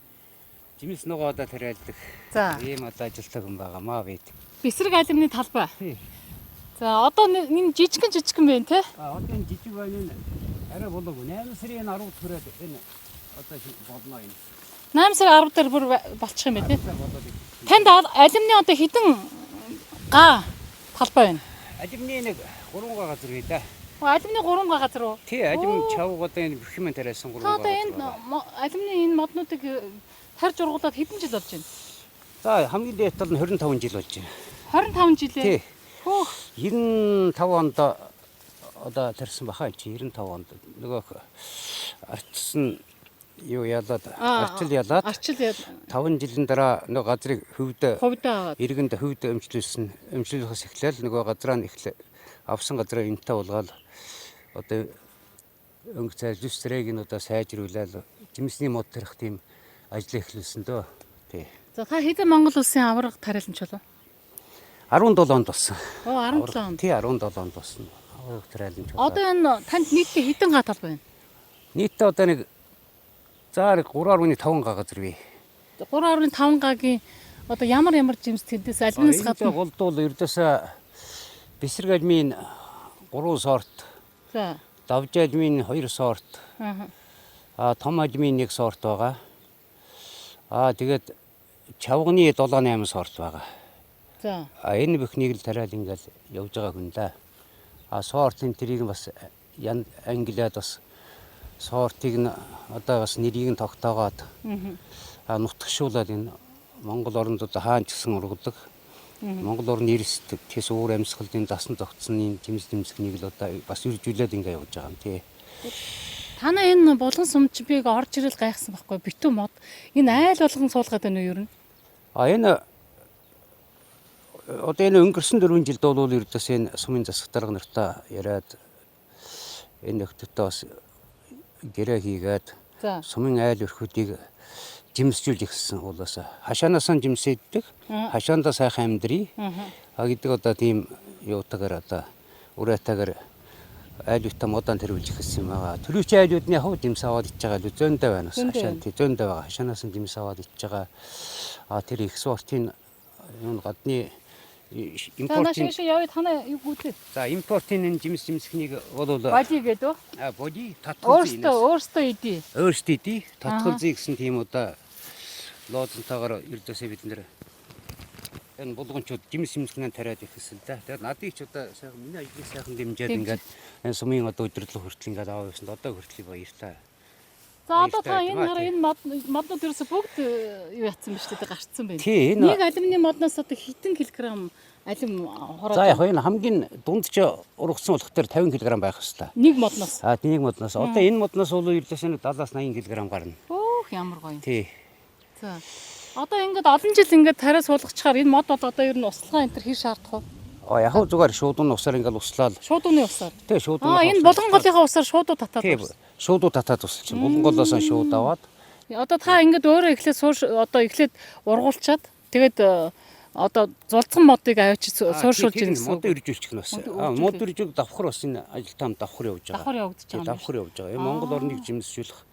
жимс ногоодоо тариалдаг. За ийм одоо ажилтдаг хүн байгаамаа бид. Бэсрэг алимны талбай. За одоо энэ жижигхэн байна те? Одоо энэ жижиг байна. Арай болоогүй. 8 сарын 10-нд хүрээд энэ одоо болно энэ. 8 сарын 10 дээр бүр болчих юм байна те? Танд алимны одоо хэдэн га талбай байна? Алимны нэг 3 га газар бий да. Алимны 3 га газар уу? Тий, алим чавг одоо энэ бүх юм тариасан 3 га. Одоо энэ алимны энэ моднуудыг тарьж ургуулад хэдэн жил болж байна? За хамгийн дээд тал нь 25 жил болж байна. 25 жил ээ. Тий. 95 онд одоо тарьсан баха чи 95 онд нөгөө арчсан юу ялаад арчил ялаад 5 жилийн дараа нөгөө газрыг хөвдө иргэнд хөвдө өмчлүүлэхээс эхлээл нөгөө газраа авсан газраа энтэй болгоод одоо өнгө цай зүс цэрэгийг нь одоо сайжруулаад жимсний мод тарих тийм ажил эхлүүлсэн дөө. Тий. За та хэдэн Монгол улсын авраг тариаланч болов? 17 онд болсон. 17 онд. Тий 17 онд болсон. Авраг тариаланч. Одоо энэ танд нийтдээ хэдэн га талбай байна? Нийтдээ одоо нэг за 3.5 га газар бий. 3.5 гагийн одоо ямар жимс тэндээс алимнаас гадна голдуул ердөөсөө бэсрэг алимын 3 сорт. За. Давж алимын 2 сорт. Том алимын 1 сорт байгаа. Тэгээд чавганы 7-8 сорт байгаа. За. Энэ бүхнийг л тариал ингээл явж байгаа хүн да. Сортын тэрийг бас англиад бас сортыг нь одоо бас нэрийг нь тогтоогоод нутгшуулаад энэ Монгол оронд одоо хаан ч гэсэн ургадаг. Монгол орны эрсдэг тэс уур амьсгалын дасан зохицны тэмцэхнийг л одоо бас үржүүлээд ингээ явж байгаа юм тий. Танаа энэ булган сумчбыг орж ирэл гайхсан байхгүй битүү мод. Энэ айл болгон суулгаад байна уу ер нь? Энэ одоо энэ өнгөрсөн 4 жилд бол ердөөс энэ сумын засаг дарга нартай яриад энэ нөхдөдөө бас гэрээ хийгээд сумын айл өрхүүдийг жимсжүүлж ихсэн уулаас хашаанаас нь жимсэддэг хашаандаа сайхан амьдрий гэдэг одоо тийм юутагаар одоо ураатагаар айлуудтай модон тэрүүлж ихсэн юм байгаа. Төрүүч айлуудны хав жимс аваад ич байгаа л зөндөө байна бас хашаан тий зөндөө байгаа. Хашаанаас нь жимс аваад ич байгаа. Тэр их спортын юм гадны импортын яваад танаа юу гүтээ. За импортын энэ жимсхнийг бол боди гэдэг үү? Боди татгалзын өөртөө идэ. Өөртөө идэ. Татгалзын гэсэн тийм одоо лоозентойгоор ердөөсөө бид нэр энэ булгончууд жимсхнээ тариад ихсэн да. Тэгээд надыг ч одоо сайхан миний ажлыг сайхан дэмжиад ингээд энэ сумын одоо удирдлага хүртэл ингээд аваа явсан. Одоо хүртэл баярлалаа. За одоо та энэ моднууд ерөөсө бүгд юу ятсан биш үү гарцсан байна. Нэг алюминий модноос одоо хэдэн килограмм алюм хороо. За яг энэ хамгийн дундч ургасан болох төр 50 кг байх хэвээр. Нэг модноос. Нэг модноос. Одоо энэ модноос бол ердөөс нь 70-80 кг гарна. Өөх ямар гоё. Тий. За. Одоо ингээд олон жил ингээд тариа суулгачаар энэ мод бол одоо ер нь услага энэ төр хэр шаардах вэ? Яг зүгээр шуудууны усаар ингээд услаад. Шуудууны усаар. Тий, шуудууны. Энэ болгон голынхаа усаар шуудуу татаад. Тий, шуудуу татаад усалч. Болгон голоос нь шууд аваад. Одоо та ингээд өөрөө эхлээд ургуулчаад тэгээд одоо зулцсан модыг авчиж сууршуулж ирнэ гэсэн. Мод иржүүлчих нь бас. Мод иржүүл давхар бас энэ ажилтаа давхар явж байгаа. Давхар явагдаж байгаа. Давхар явж байгаа. Монгол орныг жимсжүүлэх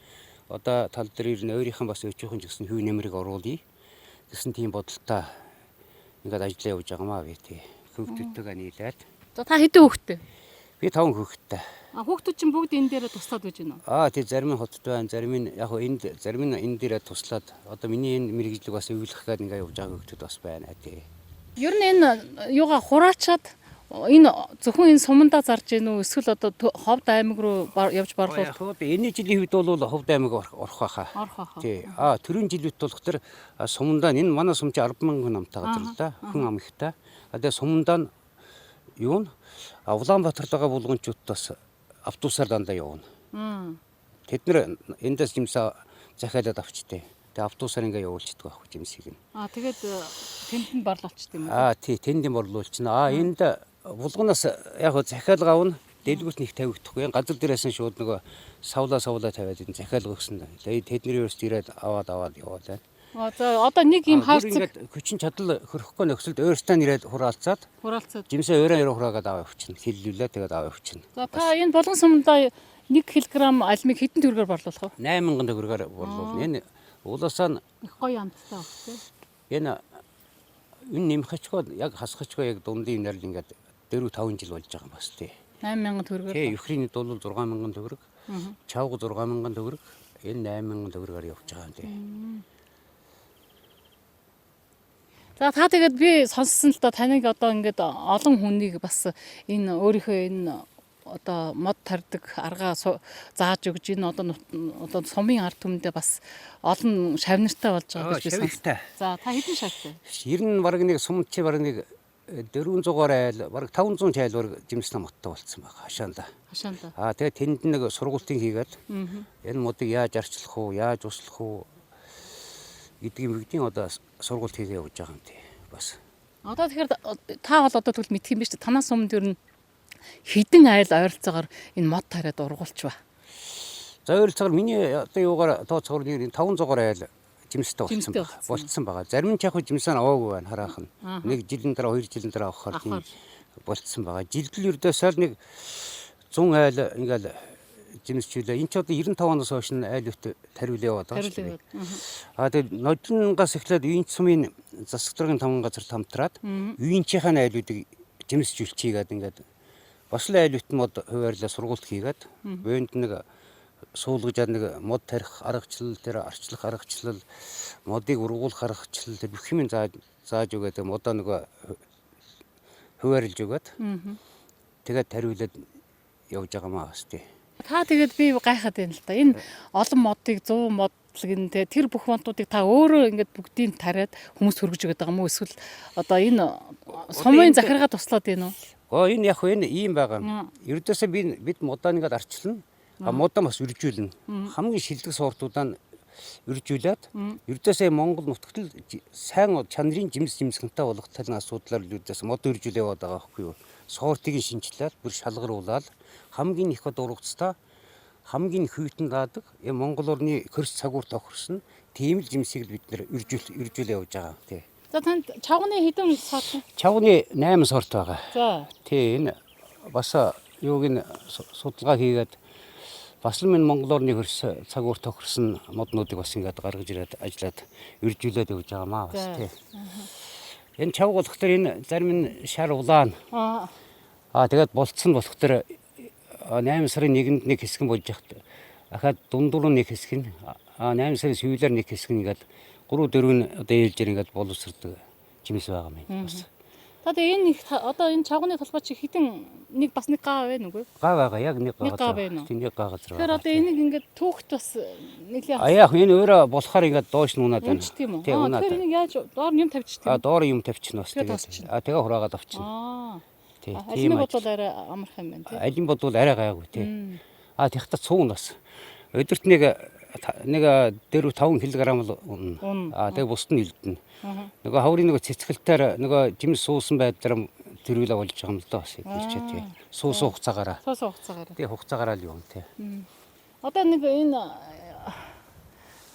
одоо тал дээр ирнэ өөрийнхэн бас өчөөхөн гэсэн хүү нэмрийг оруулъя гэсэн тийм бодолтой ингээд ажиллаа явж байгаа маа би тий. Хүүхдүүдтэйгээ нийлээд. За та хэдэн хүүхэдтэй? Би 5 хүүхэдтэй. Хүүхдүүд чинь бүгд энэ дээр туслаад байж гэнэ үү? Тий зарим нь хотод байна, зарим нь яг энд зарим нь энэ дээрээ туслаад одоо миний энэ мэрэгжлэг бас өвлөх гээд ингээд явж байгаа хүүхдүүд бас байна тий. Ер нь энэ юугаа хураачаад энэ зөвхөн энэ сумандаа зарж гэнэ үү эсвэл одоо Ховд аймаг руу явж борлуулах? Яг энэ жилийн үед бол Ховд аймаг орох байхаа. Тий. Төрийн жилүүд болох тэр сумандаа энэ манай сум чи 100000 намтай газар л да. Хүн ам ихтэй. Тэгээ сумандаа нь юу н Улаанбаатар байгаа булгончуудаас автобусаар дандаа явна. Тэд нэр эндээс жимсаа захиалаад авчтээ. Тэгээ автобусаар ингээ явуулчихдаг байхгүй жимсийг нь. Тэгээд тэнд нь борлуулчихдаг юм уу? Тий, тэнд нь борлуулчихна. Энд булгоноос яг захиалга авна. Дэлгүүрт нэг тавигдахгүй. Газар дээрээс нь шууд нөгөө савлаа тавиад энэ захиалга өгсөн. Тэгээ тэдний өөрсд ирээд аваад яваад байна. За одоо нэг юм хавцаг хүчин чадал хөрөхгүй нөхцөлд өөрсдөө ирээд хураалцаад жимсээ өөрөө хураагаад аваа явчихна. Хиллүүлээ тэгээд аваа явчихна. За та энэ болгон сумдаа 1 кг алимыг хэдэн төгрөгөөр борлуулах вэ? 8000 төгрөгөөр борлуулна. Энэ уулаасаа их гоё амттай баг тий. Энэ нэмхачгүй яг хасхачгүй яг дундын нарл ингээд 4-5 жил болж байгаа юм бас тий. 8000 төгрөгөөр. Тий, Юхрийн бол 6000 төгрөг. Чавг 6000 төгрөг. Энэ 8000 төгрөгөөр явж байгаа юм тий. За та тэгээд би сонссон л да таныг одоо ингээд олон хүнийг бас энэ өөрийнхөө энэ одоо мод тарьдаг аргаа зааж өгж энэ одоо сумын ард түмэндээ бас олон шавнартай болж байгаа гэж би сонсон. За та хэдэн шавтай? Ер нь баг нэг сумд чи баг нэг 400-аар айл баг 500 айл баг жимс намттай болцсон байгаа хашаанда. Тэгээд тэнд нэг сургалтын хийгээд энэ модыг яаж арчлах уу, яаж услах уу гэдгийг одоо сургалт хийгээ явж байгаа юм тий бас. Одоо тэгэхээр та бол одоо тэгвэл мэдх юм биш үү? Танаа сумд ер нь хэдэн айл ойролцоогоор энэ мод тариад ургуулч ба. За ойролцоогоор миний одоо юугаар тооцоогоор 500-аар айл жимстэй болцсон байгаа. Зарим нь яг жимсээ аваагүй байна хараахан. Нэг жилийн дараа 2 жилийн дараа авахаар тийм болцсон байгаа. Жилдэл ердөөсөө нэг 100 айл ингээл жимсчүүлээ. Энд ч одоо 95 оноос хойш айлууд тариулаа яваад байгаа шүү дээ. Тэгээд нодонгоос эхлээд Үйнч сумын засаг даргын 5 газар хамтраад Үйнчийнхаа айлуудыг жимсчүүлчихье гэдэг ингээд бас л айлууд мод хуваарлаа сургалт хийгээд бөөнд нэг суулгажаад нэг мод тарих аргачлал тэр арчлах аргачлал модыг ургуулах аргачлал тэр бүх юм зааж өгөөд модоо нэг хуваарлж өгөөд тэгээд тариулаад явж байгаа маа бас тий. Та тэгээд би гайхаад байна л да. Энэ олон модыг 100 мод нь те тэр бүх монтуудыг та өөрөө ингээд бүгдийг тариад хүмүүс хөргөж өгöd байгаа юм уу? Эсвэл одоо энэ сумын захиргаа туслаад байна уу? Энэ яг энэ ийм байгаа. Ердөөсөө бид мудааныг арчлана. Мудаан бас үржүүлнэ. Хамгийн шилдэг сортуудаа нь үржүүлээд ердөөсөө Монгол нутагт л сайн чанарын жимсгэнтэй болох талын асуудлаар л ердөөсөө мод үржүүлээ яваад байгаа байхгүй юу? Сортыг шинжилээд бүр шалгаруулаад хамгийн их дургуцтай хамгийн хүйтэн дадаг Монгол орны хөрс цагуурт тохирсон тийм л жимсийг бид нэр үржүүлээ явж байгаа тий. За танд чавганы хэдэн сорт? Чавганы 8 сорт байгаа. За. Тий энэ бас юуг нь судалгаа хийгээд бас л Монгол орны хөрс цагуурт тохирсон моднуудыг бас ингээд гаргаж ирээд ажиллаад үржүүлээд явж байгаа маа бас тий. Энэ чавг болохоор энэ зарим нь шар улаан. Тэгээд болцсон болохоор 8 сарын 1-нд нэг хэсэг нь болж яхад ахаад дундуур нэг хэсэг нь 8 сарын сүүлээр нэг хэсэг нь ингээд 3-4 нь одоо ээлжээр ингээд боловсрдог жимс байгаа юм бас. Тэгээ энэ одоо энэ чавганы толгой чи хитэн нэг бас нэг гаа байна уу? Гаа байгаа яг нэг гаа. Тийм нэг гаа газар. Тэгэхээр одоо энийг ингээд түүхт бас нэлийн яг энэ өөрөө болохоор ингээд доош нь унаад байна. Тийм үү? Тэгэхээр энийг яаж доор юм тавьчихдаг? Доор юм тавьчихна бас тэгээд. Тэгээ хураагаад авчихна. Тийм бодвол арай амархан юм байна тий. Алин бодвол арай гайгүй тий. Тэгтээ цуг нас. Өдөрт нэг дээр 5 кг л унна. Тэгээ бусд нь илдэнэ. Нөгөө хаврын нөгөө цэцгэлтээр нөгөө жимс суусан байдлаар тэрүүлээ болж байгаа юм л да бас хэлчээ тий. Суусан хугацаагаараа. Тий хугацаагаараа л юм тий. Одоо нэг энэ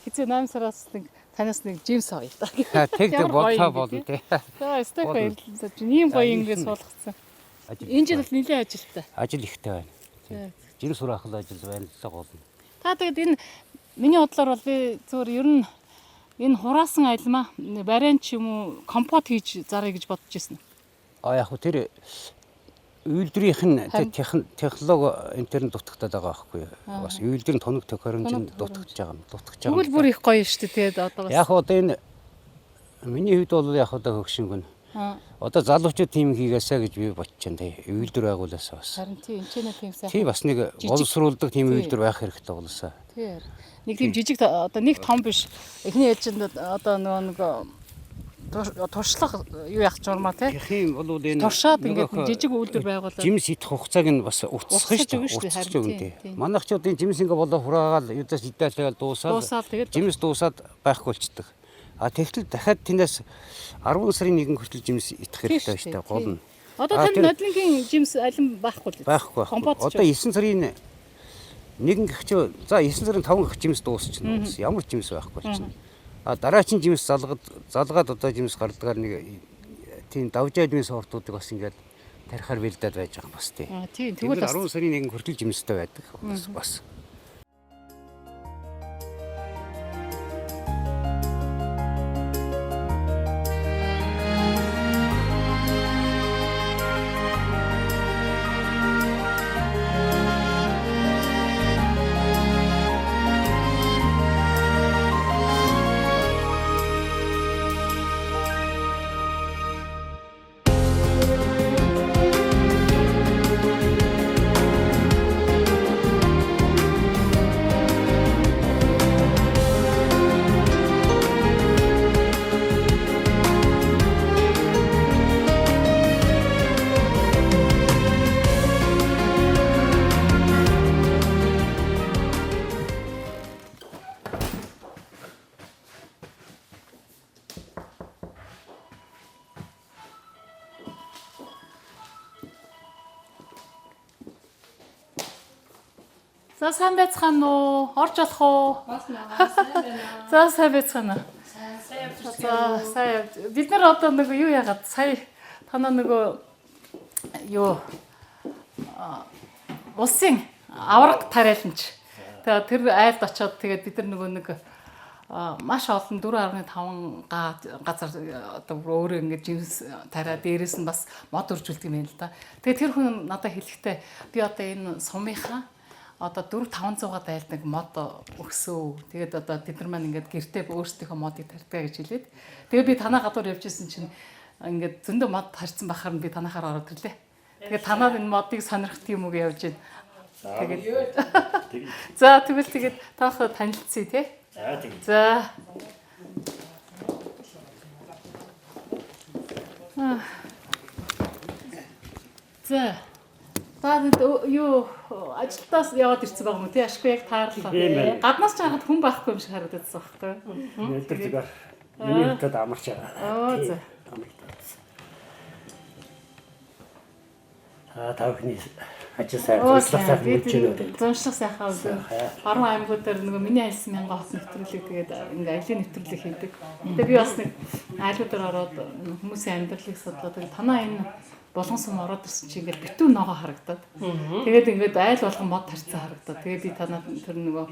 хэзээ 8 сараас нэг танаас нэг жимс авъя та. Тэг болно тий. За стек баярлалаа. Ийм гоё ингэж суулгацсан. Энэ жил нэлээд ажилттай. Ажил ихтэй байна. Жил сураахал ажил байна л гол нь. Та тэгэд энэ миний бодлоор бол би зөвөр ер нь энэ хураасан альмаа бариан ч юм уу компот хийж заръя гэж бодож ирсэн. Яг хөө тэр үйлдвэрийнх нь технологи энэ төр нь дутагтаад байгаа байхгүй юу? Бас үйлдвэрийн тоног тохиромжинд дутагч байгаа юм. Тэгвэл бүр их гоё шүү дээ тэгээд одоо бас. Яг одоо энэ миний хувьд бол яг одоо хөгшингүн. Одоо залуучууд тийм хийгээсэ гэж би бодож байна тий. Үйлдвэр байгуулаасаа бас. Харин тий энэ ч нэг тийм сайхан. Тий бас нэг боловсруулдаг тийм үйлдвэр байх хэрэгтэй болоосаа. Тий. Нэг тийм жижиг одоо нэг том биш. Эхний ээлжинд одоо нэг туршлага юу яах журмаа тий. Тийм бол энэ туршаад ингээд жижиг үйлдвэр байгуулаад жимс идэх хугацааг нь бас уцсах шүү дээ. Уцсах юм тий. Манайх ч одоо жимс ингээ болоо хураагаал юудаас идэалгээл дуусаад жимс дуусаад байхгүй болчдөг. Тэгтэл дахиад тэндээс 10 сарын 1 хүртэл жимс идэх хэрэгтэй байна шүү дээ. Гол нь. Одоо танд нодлонгийн жимс алин байхгүй л. Байхгүй. Одоо 9 сарын 1 гэх чи за 9 сарын 5 гэх жимс дуусчихна. Ямар жимс байхгүй болчихно. Дараагийн жимс залгаад одоо жимс гардгаар нэг тийм давжаалын сортуудыг бас ингээд тарихаар бэлдээд байж байгаа бас тий. Тийм тэгвэл 10 сарын 1 хүртэл жимстэй байдаг бас. За сайн байцгаана уу? Орж болох уу? За сайн байцгаана. За сайн. Бид нар одоо нэг юу яагаад сая танаа нөгөө юу улсын авраг тариаланч. Тэгээ тэр айлд очиод тэгээд бид нар нөгөө нэг маш олон 4.5 газар одоо өөрөө ингэж жимс тараа дээрээс нь бас мод үржүүлдэг юм байна л да. Тэгээд тэр хүн надад хэлэхдээ би одоо энэ сумынхаа одоо 4-500-аад айлдаг мод өгсөө. Тэгээд одоо тэд нар маань ингээд гэртээ өөрсдийнхөө модыг тарьдаг гэж хэлээд. Тэгээд би танаа гадуур явж исэн чинь ингээд зөндөө мод харьцсан бахаар нь би танахаар ороод ирлээ. Тэгээд танаа энэ модыг сонирхт юм уу гэж явж байна. Тэгээд за тэгвэл тэгээд танахаа танилцъя тий. За тийм. За. За. Таад юу ажилтаас яваад ирсэн байгаа юм тий ашгүй яг таарлаа. Гаднаас ч харахад хүн байхгүй юм шиг харагдсан байхгүй. Өдөр зүгээр миний хөдөлд амарч байгаа. За. Тавхны ажил сайхан сайхан мэдчихэд. Зуншлах сайхан үү. Баруун аймагуд дээр нөгөө миний айлсан 1000 хот нэвтрүүлэг тэгээд ингээ аялын нэвтрүүлэг хийдэг. Тэгээд би бас нэг айлуудаар ороод хүмүүсийн амьдралыг судлаад тэгээд танаа энэ болгон сум ороод ирсэн чи ингээд битүү ногоо харагдаад. Тэгээд ингээд айл болгон мод тарцсан харагдаад. Тэгээд би танаа тэр нөгөө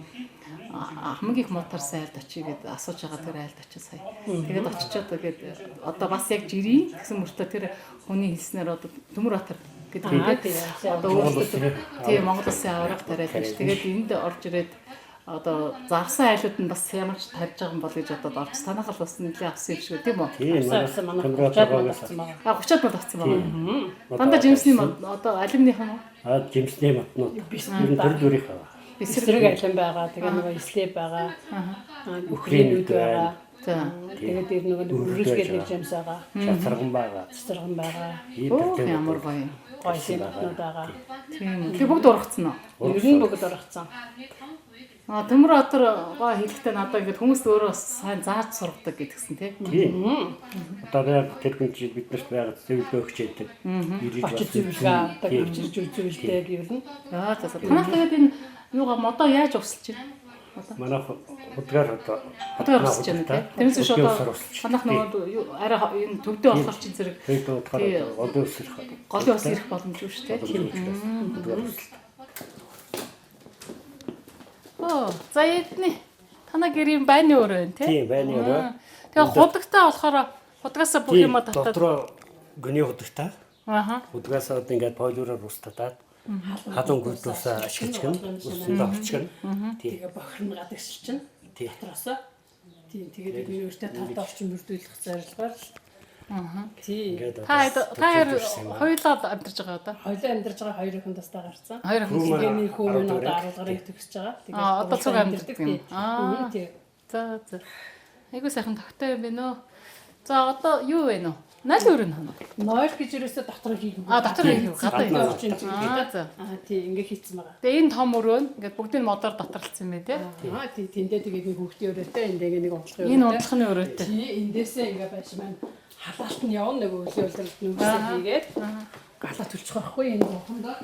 хамгийн их мод тарсан айлд очие гэд асууж байгаа тэр айлд очие сая. Тэгээд очичоод тэгээд одоо бас яг жирийн гэсэн мөртөө тэр хүний хэлснээр одоо Төмөрбаатар гэдэг ингээд одоо өөрсдөө тийм Монгол Улсын авраг тариад байж. Тэгээд энд орж ирээд одоо зарсан айлууд нь бас ямарч тарьж байгаа юм бол гэж одоо орж танах л бас нэлээ авсан юм шиг тийм үү? Тийм манай 30-аад мод авсан байгаа. 30-аад мод авсан байгаа. Дандаа жимсний мод одоо алюминих нь жимсний моднууд ер нь төрөлөрийнх байгаа. Эсрэг алим байгаа. Тэгээ нөгөө слэб байгаа. Үхрийнүүд байгаа. Тэгээд тэр нөгөө үргэлжлэл нэг жимс байгаа. Цацраган байгаа. Цацраган байгаа. Ямар гоё. Гоё сэтгүүд байгаа. Тийм. Тэг бүгд ургацсан уу? Ер нь бүгд ургацсан. Төмөрбаатар гоо хэлэхдээ надад ингээд хүмүүс өөрөө сайн зааж сургадаг гэдгсэн тийм. Одоо яг тэр хүн чинь биднэрт байгаа зөвлөгөө өгч яадаг. Очиж зөвлөгөө өгч зөвлөдөг ер нь. За. Танах тэгээд энэ юугаа модоо яаж усалж байна? Манай худгаар одоо усалж байна тийм. Тэрнээс биш одоо танах нөгөө арай энэ төвдөө болохоор чинь зэрэг голын ус ирэх боломжгүй шүү дээ. За эдний танаа гэрийн байны өрөө байна тийм байны өрөө. Тэгээ худагтаа болохоор худгаасаа бүх юм татаад дотроо гүний худагтаа. Худгаасаа одоо ингээд бойлороор устдаад хадун гүйлдүүсээ ашиглаж гэн усандаа орчгөн. Тэгээ бохирн гадагш чинь дотроосоо тийм тэгээд гүний өртөө талд орчин бүрдүүлэх зорилгоор тийм. Та хоёулаа амьдарч байгаа одоо. Хоёулаа амьдарч байгаа хоёр хүн тастаа гарцсан. Хоёр хүн. Тэгээний хүмүүс одоо 10 гарыг төгсөж байгаа. Тэгээд одоо цуг амьдардаг юм. Тийм. За. Айгуу сайхан тогтой юм байна уу? За одоо юу вэ нөө? Найл өрөө нөө. Нойл гэж юусоо дотор хийх. Дотор хийх. Гадаа орчин тийм. Тийм ингээ хийцэн байгаа. Тэгээ энэ том өрөө нь ингээд бүгдийг модоор доторлцсон юм байна тий. Тэндээ тэгээд нэг хүүхдийн өрөөтэй эндээ нэг унтлахын өрөөтэй. Энэ унтлахын өрөөтэй. Тий. Эндээсээ ингээ байж маань халаалт нь явна нэг өлийн улиралд нүгсээ хийгээд галаа төлчих байхгүй энэ бохондоо.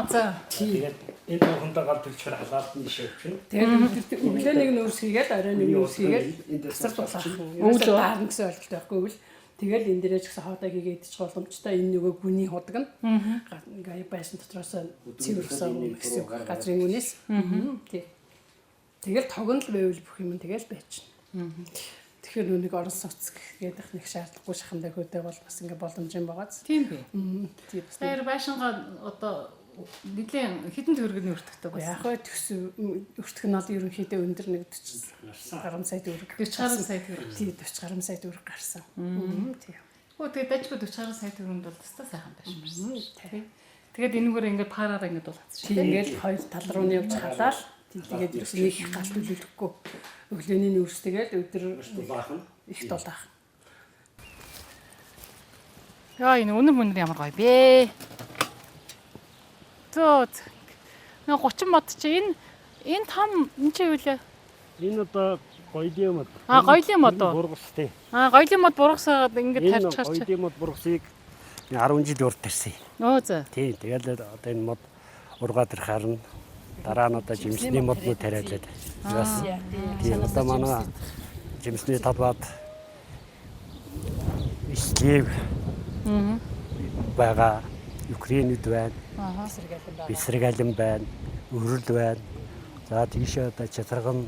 За. Тэгээд энэ бохондоо гал төлчихөр халаалт нь шивчин. Тэгээд өглөө нэг нүүрс хийгээд орой нэг нүүрс хийгээд тасар тулах. Өвлөө даарна гэсэн ойлголт байхгүй бол тэгэл энэ дээрээ ч гэсэн хоодоо хийгээд идчих боломжтой энэ нөгөө гүний худаг нь ингээ байсан дотроос цэвэрсэн гэсэн газрын үнээс. Тий. Тэгэл тогнол байвал бүх юм тэгэл байчихна. Тэгэхээр нүг орон сууц гэдэг нэг шаардлагагүй шахамдаа хөдөө бол бас ингээ боломж юм байгааз. Тийм бай. Тийм. Тэр байшингаа одоо нэлийн хідэн төгрөгийн өртөгтэй байна. Яг хөө төс өртөх нь бол ерөнхийдөө өндөр нэг 40 гаруй сая төгрөг. 40 гаруй сая төгрөг. Тийм 40 гаруй сая төгрөг гарсан. Тийм. Хөө тэгээд дажгүй 40 гаруй сая төгрөнд бол өстой сайхан байшин. Тэгээд энэгээр ингээ параараа ингээ дуулгацсан шүү. Тийм ингээл хоёр тал руу нь явж халаал. Тэгээд нэг галт үлэхгүй. Өглөөний нүүрс тэгээд өдөр их дулаах. Яа энэ өнөр мөнөр ямар гоё бэ? Зөө. Нэг 30 мод чи энэ том энэ чи юу лээ? Энэ одоо гойлын мод. Гойлын мод уу? Бургастай. Гойлын мод бургасаад ингээд тарьж харч. Гойлын мод бургасыг 10 жил урд тарьсан. За. Тийм тэгээд одоо энэ мод ургаад ирхаар нь дараа нь одоо жимсний моднууд тариалаад. Бас тийм одоо манай жимсний талбайд слэб байгаа, Украинууд байна. Эсрэг алим байна. Өрөл байна. За тийшээ одоо чатарган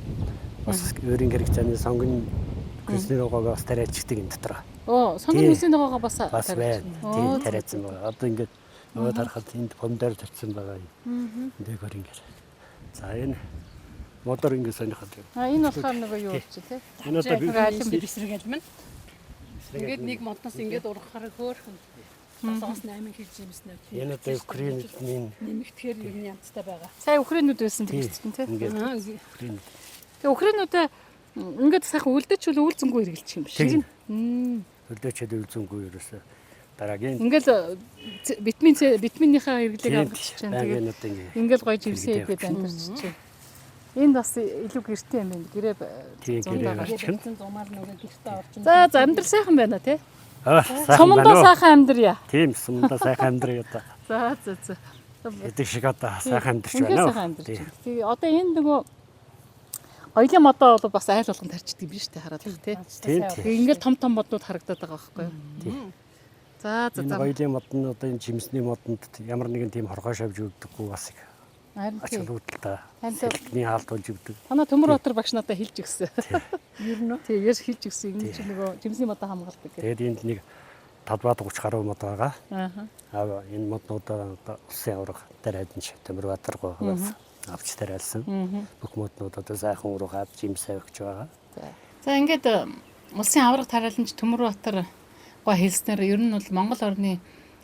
бас өөрийн хэрэгцээний сонгон Кристерогоо бас тариалчдаг энэ дотор. Сонгон Кристерогоо бас байна. Тийм тариалсан байна. Одоо ингээд нөгөө тарахад энд помидор тавьсан байгаа юм. Дэгөр ингээд. За энэ мотор ингээд сонирхоод байна. Энэ болохоор нөгөө юу вэ тий? Энэ одоо алим эсрэг алим нь. Ингээд нэг модноос ингээд ургахаар хөөрхөн. 7-8 кг юмснаа. Энэ одоо Украиний нэмэгдэхээр ер нь янзтай байгаа. Сая Украинууд байсан гэсэн тий. Украин. Тэгээ Украинуудаа Ингээд сайхан үлдээчүүл үйлзэнгүй хэрэглэх юм шиг. Үлдээчээд үйлзэнгүй ерөөсөө дараагийн. Ингээл витаминынхаа хэрэглээг авч чинь. Ингээл гоё живсэн идээд амьдарч чинь. Энд бас илүү гэртэй юм байна. Гэрээ зумаар нөгөө гэртээ орж. За амьдрал сайхан байна тий. Сумдаа сайхан амьдрья. Тийм сумдаа сайхан амьдрья одоо. За. Эдэг шиг одоо сайхан амьдарч байна. Тэгээ одоо энэ нөгөө оёлын модоо бол бас айл болгон тарчдаг юм шүү дээ хараад л тий. Ингээл том моднууд харагдаад байгаа байхгүй юу? За. Энэ оёлын мод нь одоо энэ жимсний модонд ямар нэгэн тийм хоргоо шавж өгдөггүй бас их. Ачаалуудтай. Хэлний хаалт болж өгдөг. Танаа Төмөрбаатар багш надад хэлж өгсөн. Ер нь тий яаж хэлж өгсөн энэ чинь нөгөө жимсний модоо хамгаалдаг гэх. Тэгээд энд нэг 5-30 гаруй мод байгаа. Энэ моднуудаа одоо улсын авраг дараад нь Төмөрбаатар гоогоос авч тариалсан. Бүх моднууд одоо сайхан уруу авч жимсээ өгч байгаа. За ингээд улсын авраг тариаланч Төмөрбаатар гоо хэлснээр ер нь бол Монгол орны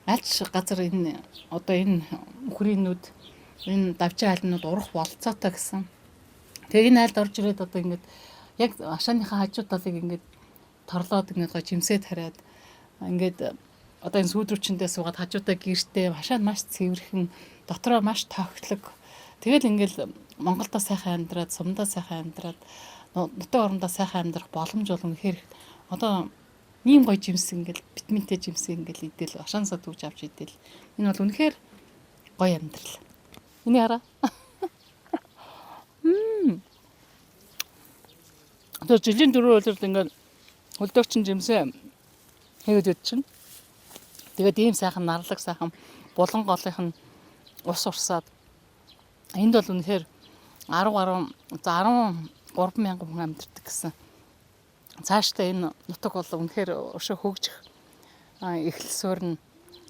аль ч газар энэ одоо энэ үхрийнүүд энэ давчаа айлнууд урах болцоотой гэсэн. Тэгээ энэ айлд орж ирээд одоо ингээд яг хашааныхаа хажуу талыг ингээд торлоод ингээд гоо жимсээ тариад ингээд одоо энэ сүүдрүүчэндээ суугаад хажуудаа гэртээ хашаа маш цэвэрхэн дотроо маш тогтлог. Тэгэл ингээд Монголдо сайхан амьдраад, сумдаа сайхан амьдраад, нутаг орондоо сайхан амьдрах боломж болон ихэр одоо ийм гоё жимс ингээд витаминтэй жимс ингээд идэл хашаансаа түүж авч идэл. Энэ бол үнэхээр гоё амьдрал. Энийг хараа. Тэр жилийн 4 өдрөд ингээд хөлдөөгчин жимсээ хийгээд ид чинь. Тэгээд ийм сайхан нарлаг сайхан булан голынх нь ус урсаад энд бол үнэхээр 13 мянган хүн амьдардаг гэсэн. Цаашдаа энэ нутаг бол үнэхээр өшөө хөгжих эхлэлсөөр нь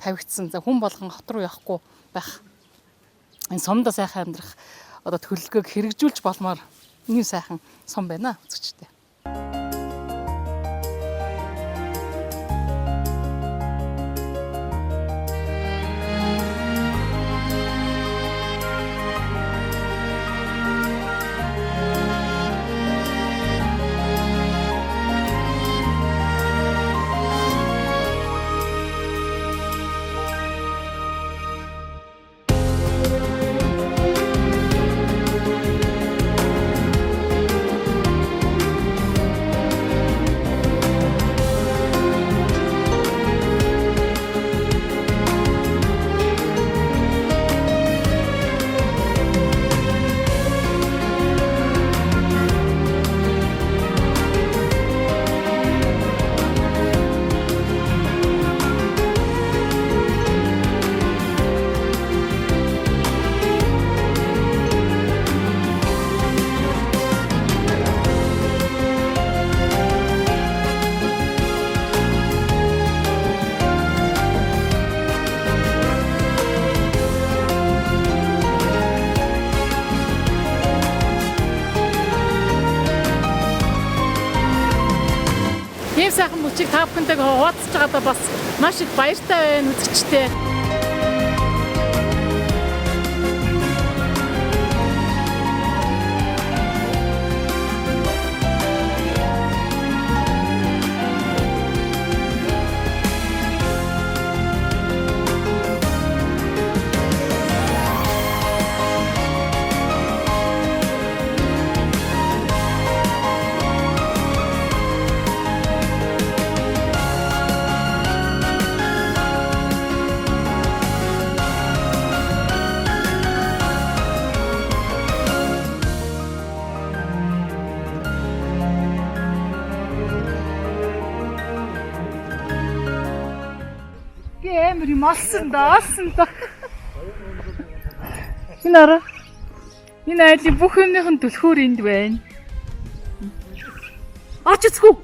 тавигдсан. За хүн болгон хот руу явахгүй байх. Энэ сумдаа сайхан амьдрах одоо төлөвлөгөөг хэрэгжүүлж болмоор ийм сайхан сум байна үзэгчтэй. Ийм сайхан мөчийг та бүхэнтэйгээ хуваалцаж байгаадаа бас маш их баяртай байна үзэгчтэй. Амар юм олсон да. Энэ араа. Энэ айлын бүх юмныхын түлхүүр энд байна. Орч үзгүй.